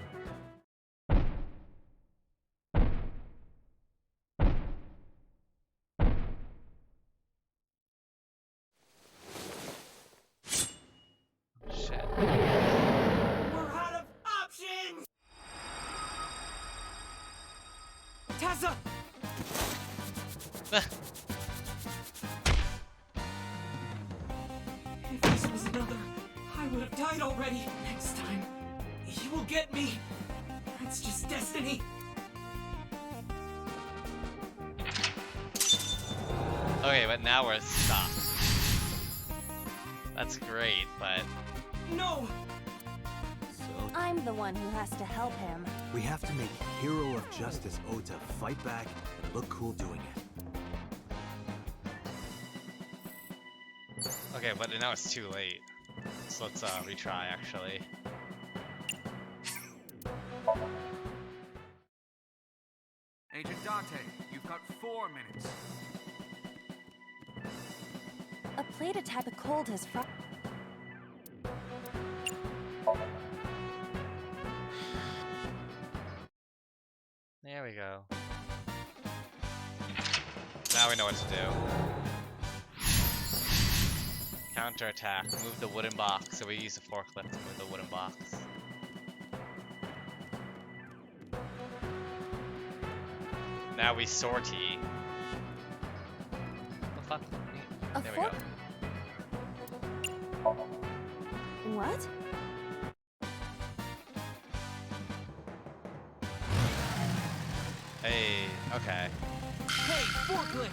Shit. We're out of options! Tessa! If this was another, I would have died already. Next time, he will get me. That's just destiny. Okay, but now we're stopped. That's great, but No! So, I'm the one who has to help him. we have to make Hero of Justice Ota fight back and look cool doing it. okay, but now it's too late. So let's retry actually. Agent Dante, you've got 4 minutes. A plate attack. The cold has frost. There we go. Now we know what to do. Counterattack. Move the wooden box. So we use the forklift to move the wooden box. Now we sortie. What the fuck? There we go. What? Hey, okay. Hey, forklift!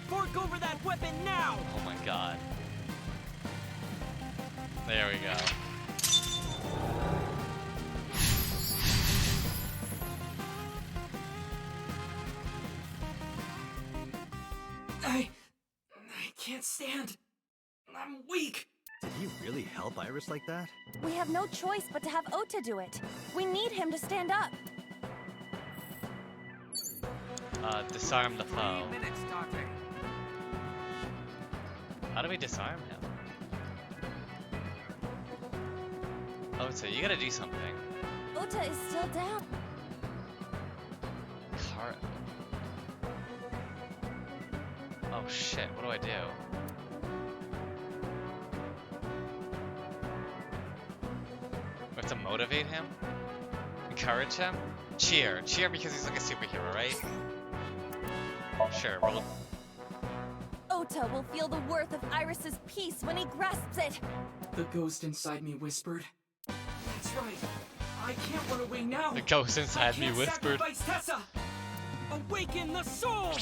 Fork over that weapon now! Oh my god. There we go. I can't stand. I'm weak. Did he really help Iris like that? We have no choice but to have Ota do it. We need him to stand up. Disarm the foe. 3 minutes, Date. How do we disarm him? Oh, so you gotta do something. Ota is still down. Car. Oh shit, what do I do? We have to motivate him? Encourage him? Cheer. Cheer because he's like a superhero, right? Sure, roll. Ota will feel the worth of Iris's peace when he grasps it. The ghost inside me whispered. That's right. I can't run away now. The ghost inside me whispered. Sacrifice Tessa. Awaken the soul.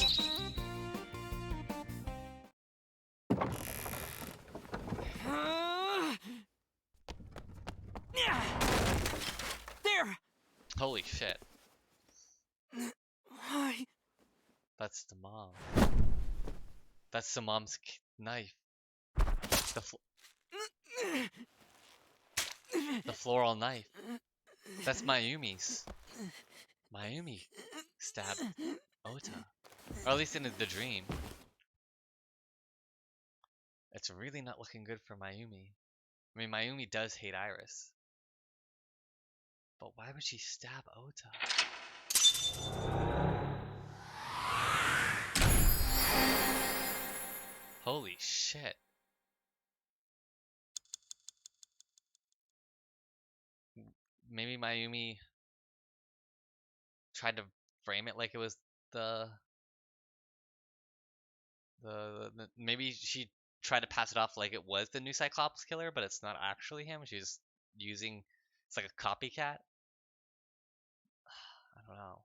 There. Holy shit. Why? That's the mom. That's the mom's knife. The floral knife. That's Mayumi's. Mayumi stabbed Ota. Or at least in the dream. It's really not looking good for Mayumi. I mean, Mayumi does hate Iris. But why would she stab Ota? Holy shit. Maybe Mayumi tried to frame it like it was maybe she tried to pass it off like it was the new Cyclops killer, but it's not actually him. She's using, it's like a copycat. I don't know.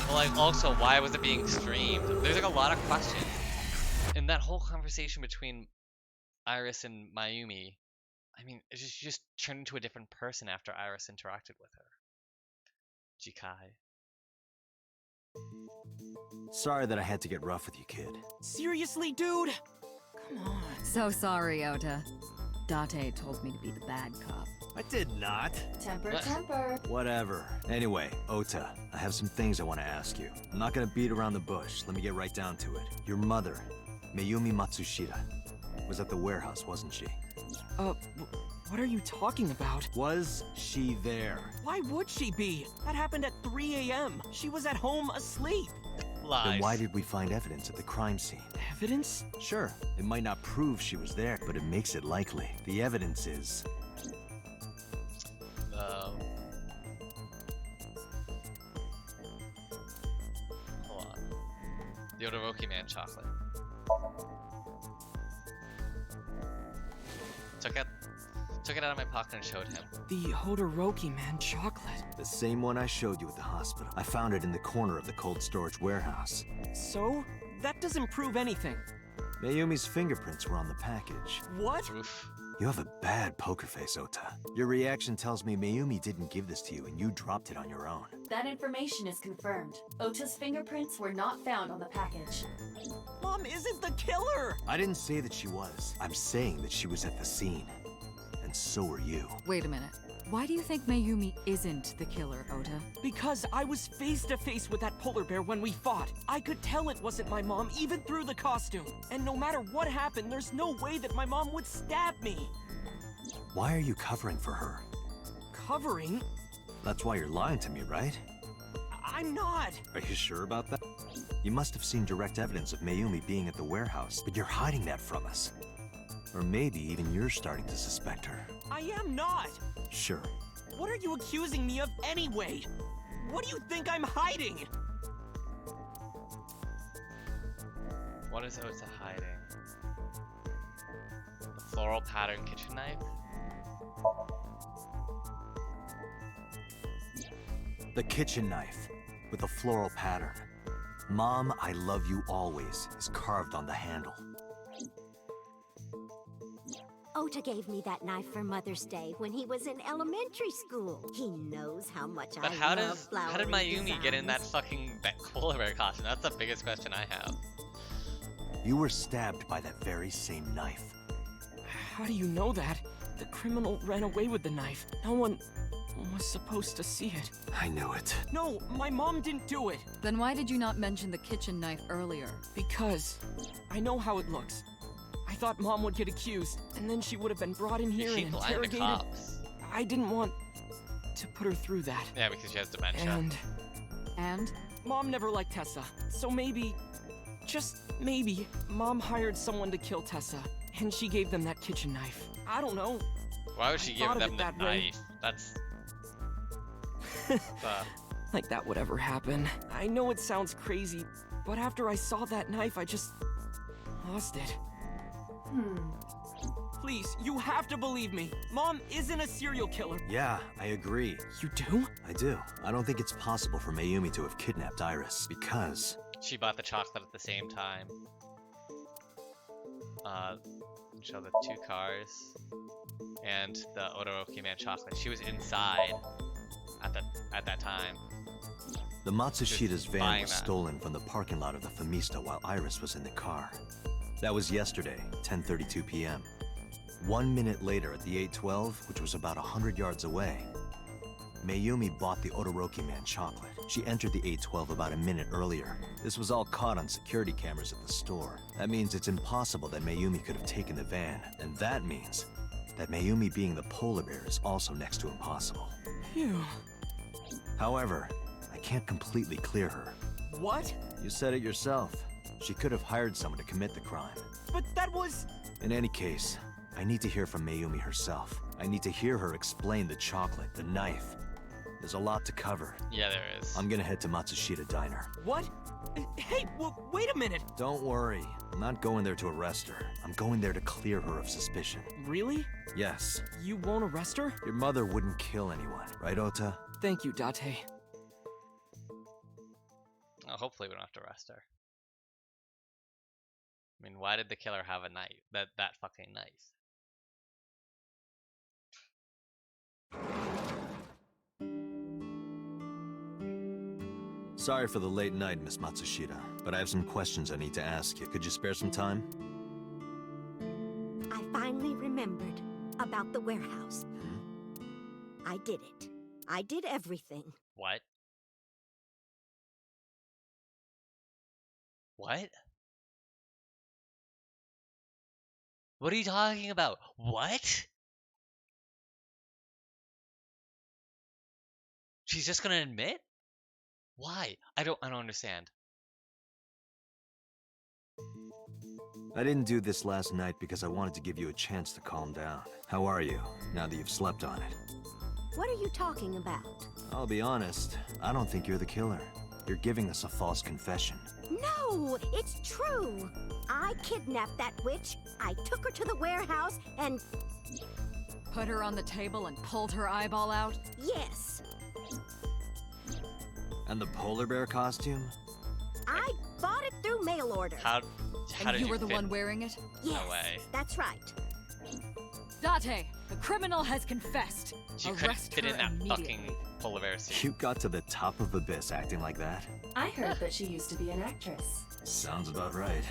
Well, like, also, why was it being streamed? There's like a lot of questions. And that whole conversation between Iris and Mayumi, I mean, she just turned into a different person after Iris interacted with her. Jikai. Sorry that I had to get rough with you, kid. Seriously, dude? Come on. So sorry, Ota. Date told me to be the bad cop. I did not. Temper, temper. Whatever. Anyway, Ota, I have some things I want to ask you. I'm not gonna beat around the bush. Let me get right down to it. Your mother, Mayumi Matsushita, was at the warehouse, wasn't she? What are you talking about? Was she there? Why would she be? That happened at 3 a.m. She was at home asleep. Lies. Then why did we find evidence at the crime scene? Evidence? Sure, it might not prove she was there, but it makes it likely. The evidence is... Hold on. The Todoroki Man chocolate. Took it out of my pocket and showed him. The Hodoroki Man chocolate. the same one I showed you at the hospital. I found it in the corner of the cold storage warehouse. So? That doesn't prove anything. Mayumi's fingerprints were on the package. What? Oof. You have a bad poker face, Ota. Your reaction tells me Mayumi didn't give this to you and you dropped it on your own. That information is confirmed. Ota's fingerprints were not found on the package. Mom isn't the killer! I didn't say that she was. I'm saying that she was at the scene. And so were you. Wait a minute. Why do you think Mayumi isn't the killer, Ota? Because I was face to face with that polar bear when we fought. I could tell it wasn't my mom, even through the costume. And no matter what happened, there's no way that my mom would stab me. Why are you covering for her? covering. That's why you're lying to me, right? I'm not. Are you sure about that? You must have seen direct evidence of Mayumi being at the warehouse, but you're hiding that from us. Or maybe even you're starting to suspect her. I am not. Sure. What are you accusing me of anyway? What do you think I'm hiding? What is Ota hiding? The floral pattern kitchen knife? The kitchen knife with a floral pattern. Mom, I love you always is carved on the handle. Ota gave me that knife for Mother's Day when he was in elementary school. He knows how much But I how love did flowery Mayumi get in that designs. fucking polar bear costume? That's the biggest question I have. You were stabbed by that very same knife. How do you know that? The criminal ran away with the knife. No one was supposed to see it. I knew it. No, my mom didn't do it. Then why did you not mention the kitchen knife earlier? Because I know how it looks. I thought Mom would get accused, and then she would have been brought in You here and keep lying to interrogated. cops. I didn't want to put her through that. Yeah, because she has dementia. And? Mom never liked Tessa, so maybe, just maybe, Mom hired someone to kill Tessa, and she gave them that kitchen knife. I don't know. Why would she I give thought of them it the that way. knife? That's... Like that would ever happen. I know it sounds crazy, but after I saw that knife, I just lost it. Please, you have to believe me. Mom isn't a serial killer. Yeah, I agree. You do? I do. I don't think it's possible for Mayumi to have kidnapped Iris, because... She bought the chocolate at the same time. Show the 2 cars. And the Odoroki Man chocolate. She was inside at that time. The Matsushida's van buying was that. stolen from the parking lot of the Famista while Iris was in the car. That was yesterday, 10:32 p.m. 1 minute later at the 812, which was about 100 yards away, Mayumi bought the Odoroki Man chocolate. She entered the 812 about a minute earlier. This was all caught on security cameras at the store. That means it's impossible that Mayumi could have taken the van, and that means that Mayumi being the polar bear is also next to impossible. Phew. However, I can't completely clear her. What? You said it yourself. She could have hired someone to commit the crime. But that was... In any case, I need to hear from Mayumi herself. I need to hear her explain the chocolate, the knife. There's a lot to cover. Yeah, there is. I'm gonna head to Matsushita Diner. What? Hey, wait a minute. Don't worry. I'm not going there to arrest her. I'm going there to clear her of suspicion. Really? Yes. You won't arrest her? Your mother wouldn't kill anyone, right, Ota? Thank you, Date. Oh, hopefully we don't have to arrest her. I mean, why did the killer have a knife? That fucking knife. Sorry for the late night, Miss Matsushita, but I have some questions I need to ask you. Could you spare some time? I finally remembered about the warehouse. I did it. I did everything. What? What? What are you talking about? What? She's just gonna admit? Why? I don't understand. I didn't do this last night because I wanted to give you a chance to calm down. How are you, now that you've slept on it? What are you talking about? I'll be honest, I don't think you're the killer. You're giving us a false confession. No, it's true. I kidnapped that witch. I took her to the warehouse and... Put her on the table and pulled her eyeball out? Yes. And the polar bear costume? I bought it through mail order. How And did you were the fit? one wearing it? Yes, No way. that's right. Date, the criminal has confessed. She couldn't Arrest fit her in that immediately. fucking polar bear suit. You got to the top of Abyss acting like that? I heard that she used to be an actress. Sounds about right.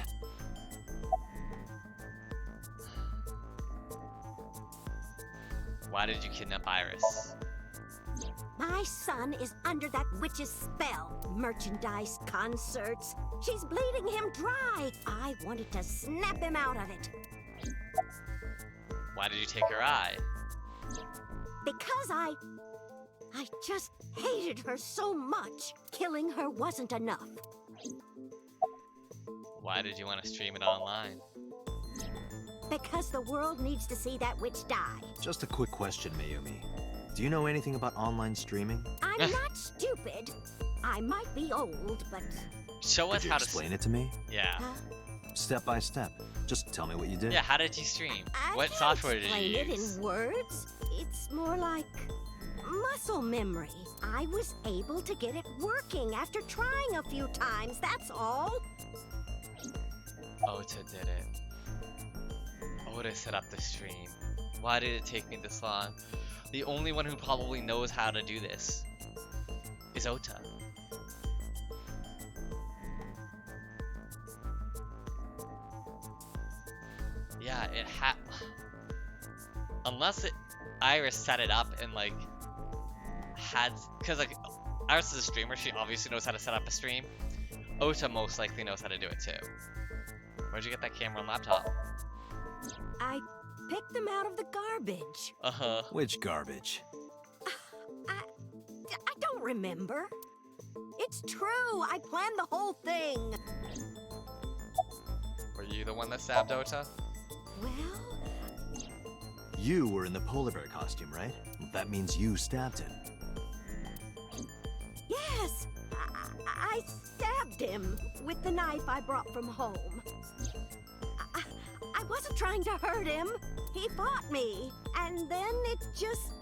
Why did you kidnap Iris? My son is under that witch's spell. Merchandise, concerts. She's bleeding him dry. I wanted to snap him out of it. Why did you take her eye? Because I just hated her so much. Killing her wasn't enough. Why did you want to stream it online? Because the world needs to see that witch die. Just a quick question, Mayumi. Do you know anything about online streaming? I'm not stupid. I might be old, but... Show us Could you how to explain it to me? Yeah. Step by step. Just tell me what you did. Yeah, how did you stream? I What can't software did explain you it use? in words. It's more like muscle memory. I was able to get it working after trying a few times, that's all. Ota did it. Ota set up the stream. Why did it take me this long? The only one who probably knows how to do this is Ota. Yeah, it unless Iris set it up and like cause like Iris is a streamer, she obviously knows how to set up a stream. Ota most likely knows how to do it too. Where'd you get that camera and laptop? I picked them out of the garbage. Uh-huh. Which garbage? I don't remember. It's true, I planned the whole thing. Were you the one that stabbed Ota? Well... You were in the polar bear costume, right? That means you stabbed him. Yes! I stabbed him with the knife I brought from home. I wasn't trying to hurt him. He fought me, and then it just...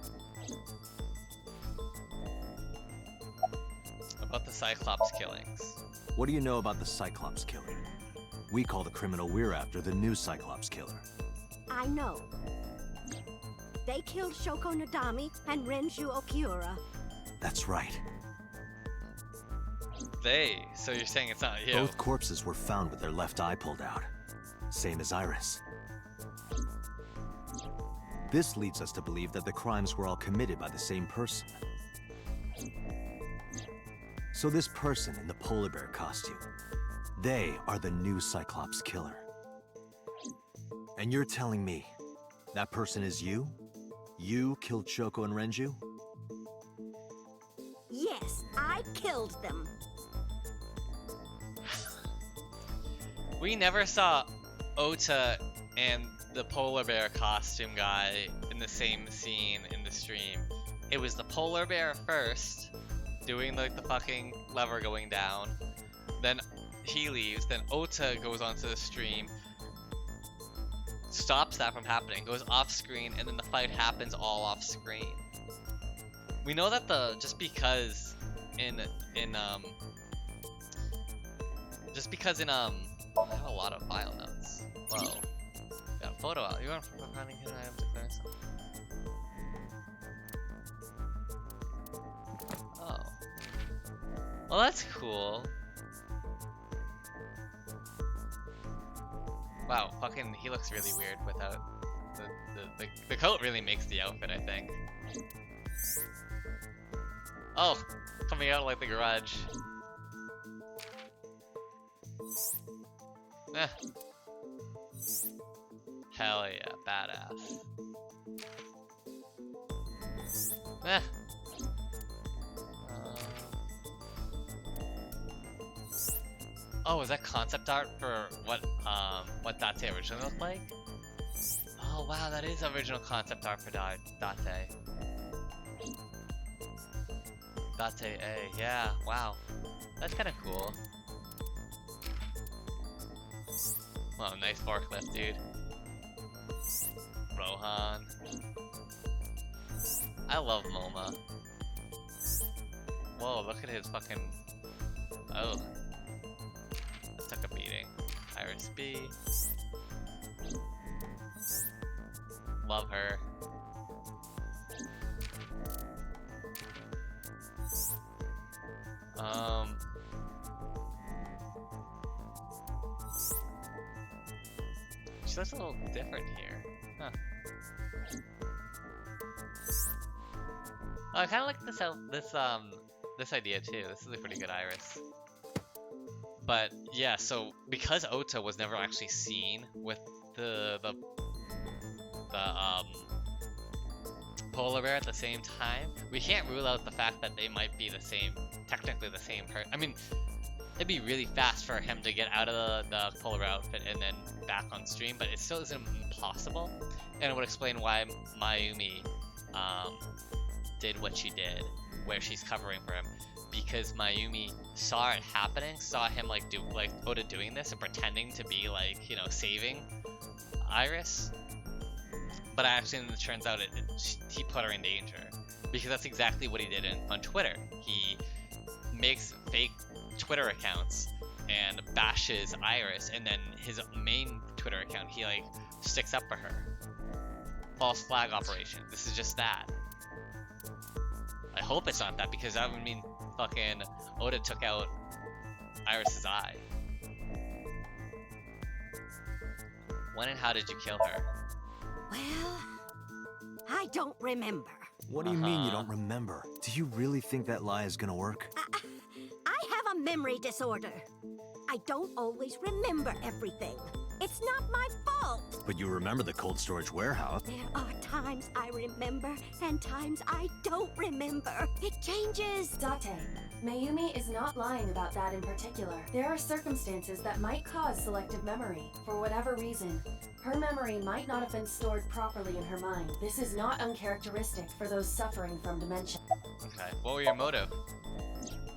About the Cyclops killings. What do you know about the Cyclops killer? We call the criminal we're after the new Cyclops killer. I know. They killed Shoko Nadami and Renju Okiura. That's right. So you're saying it's not you? Both corpses were found with their left eye pulled out. Same as Iris. This leads us to believe that the crimes were all committed by the same person. So this person in the polar bear costume, they are the new Cyclops killer. And you're telling me that person is you? You killed Shoko and Renju? Yes, I killed them. We never saw Ota and the polar bear costume guy in the same scene in the stream. It was the polar bear first, doing like the fucking lever going down. Then he leaves, then Ota goes onto the stream, stops that from happening, goes off screen, and then the fight happens all off screen. We know that just because in I have a lot of file notes. Whoa. Got a photo out. You want finding hidden items to clear something? Oh. Well, that's cool. Wow, fucking, he looks really weird without the coat. Really makes the outfit, I think. Oh, coming out like the garage. Eh. Hell yeah, badass. Eh. Oh, is that concept art for what Date originally looked like? Oh wow, that is original concept art for Date. Date A, yeah, wow. That's kinda cool. Wow, nice forklift, dude. Rohan. I love MoMA. Whoa, look at his fucking... Oh. That took a beating. Iris B. Love her. She looks a little different here. Huh. Oh, I kind of like this idea too. This is a pretty good Iris. But yeah, so because Ota was never actually seen with the polar bear at the same time, we can't rule out the fact that they might be the same, technically the same person. I mean, it'd be really fast for him to get out of the polar bear outfit and then back on stream, but it still isn't impossible. And it would explain why Mayumi did what she did, where she's covering for him, because Mayumi saw it happening, saw him like Oda doing this and pretending to be like, you know, saving Iris, but actually it turns out he put her in danger, because that's exactly what he did on Twitter. He makes fake Twitter accounts and bashes Iris, and then his main Twitter account he like sticks up for her. False flag operation. This is just that. I hope it's not that, because that would mean fucking Oda took out Iris's eye. When and how did you kill her? Well, I don't remember. What do you mean you don't remember? Do you really think that lie is gonna work? I have a memory disorder. I don't always remember everything. It's not my fault. But you remember the cold storage warehouse. There are times I remember and times I don't remember. It changes. Date, Mayumi is not lying about that in particular. There are circumstances that might cause selective memory. For whatever reason, her memory might not have been stored properly in her mind. This is not uncharacteristic for those suffering from dementia. Okay, what were your motive?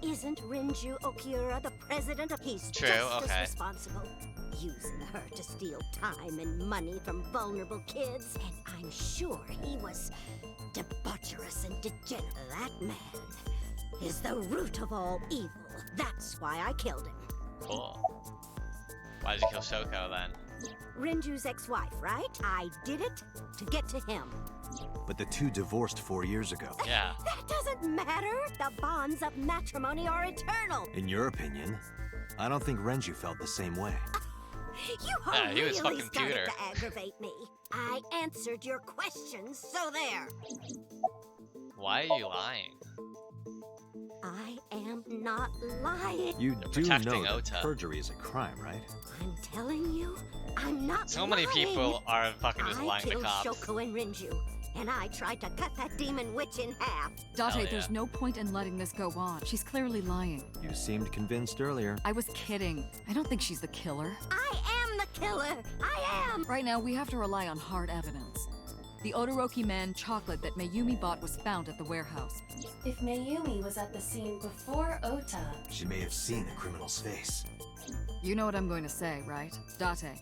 Isn't Rinju Okura the president of... He's True, just okay. as responsible. Using her to steal time and money from vulnerable kids. And I'm sure he was debaucherous and degenerate. That man is the root of all evil. That's why I killed him. Cool. Why did you kill Shoko then? Rinju's ex-wife, right? I did it to get to him. But the two divorced 4 years ago. Yeah. That doesn't matter. The bonds of matrimony are eternal. In your opinion, I don't think Renju felt the same way. You are Yeah, he was really fucking starting Pewter. to aggravate me. I answered your questions, so there. Why are you lying? I am not lying. You They're do protecting know that Ota. perjury is a crime, right? I'm telling you, I'm not So many lying. people are fucking just I lying to killed cops. Shoko and Rinju, and I tried to cut that demon witch in half. Hell Date, yeah. there's no point in letting this go on. She's clearly lying. You seemed convinced earlier. I was kidding. I don't think she's the killer. I am the killer. I am. Right now, we have to rely on hard evidence. The Odoroki Man chocolate that Mayumi bought was found at the warehouse. If Mayumi was at the scene before Ota, She may have seen the criminal's face. You know what I'm going to say, right? Date,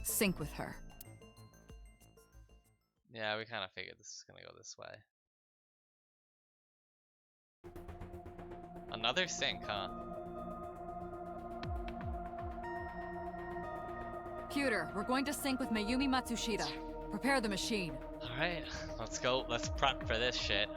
sync with her. Yeah, we kind of figured this is gonna go this way. Another sync, huh? Pewter, we're going to sync with Mayumi Matsushita. Prepare the machine. Alright, let's go. Let's prep for this shit.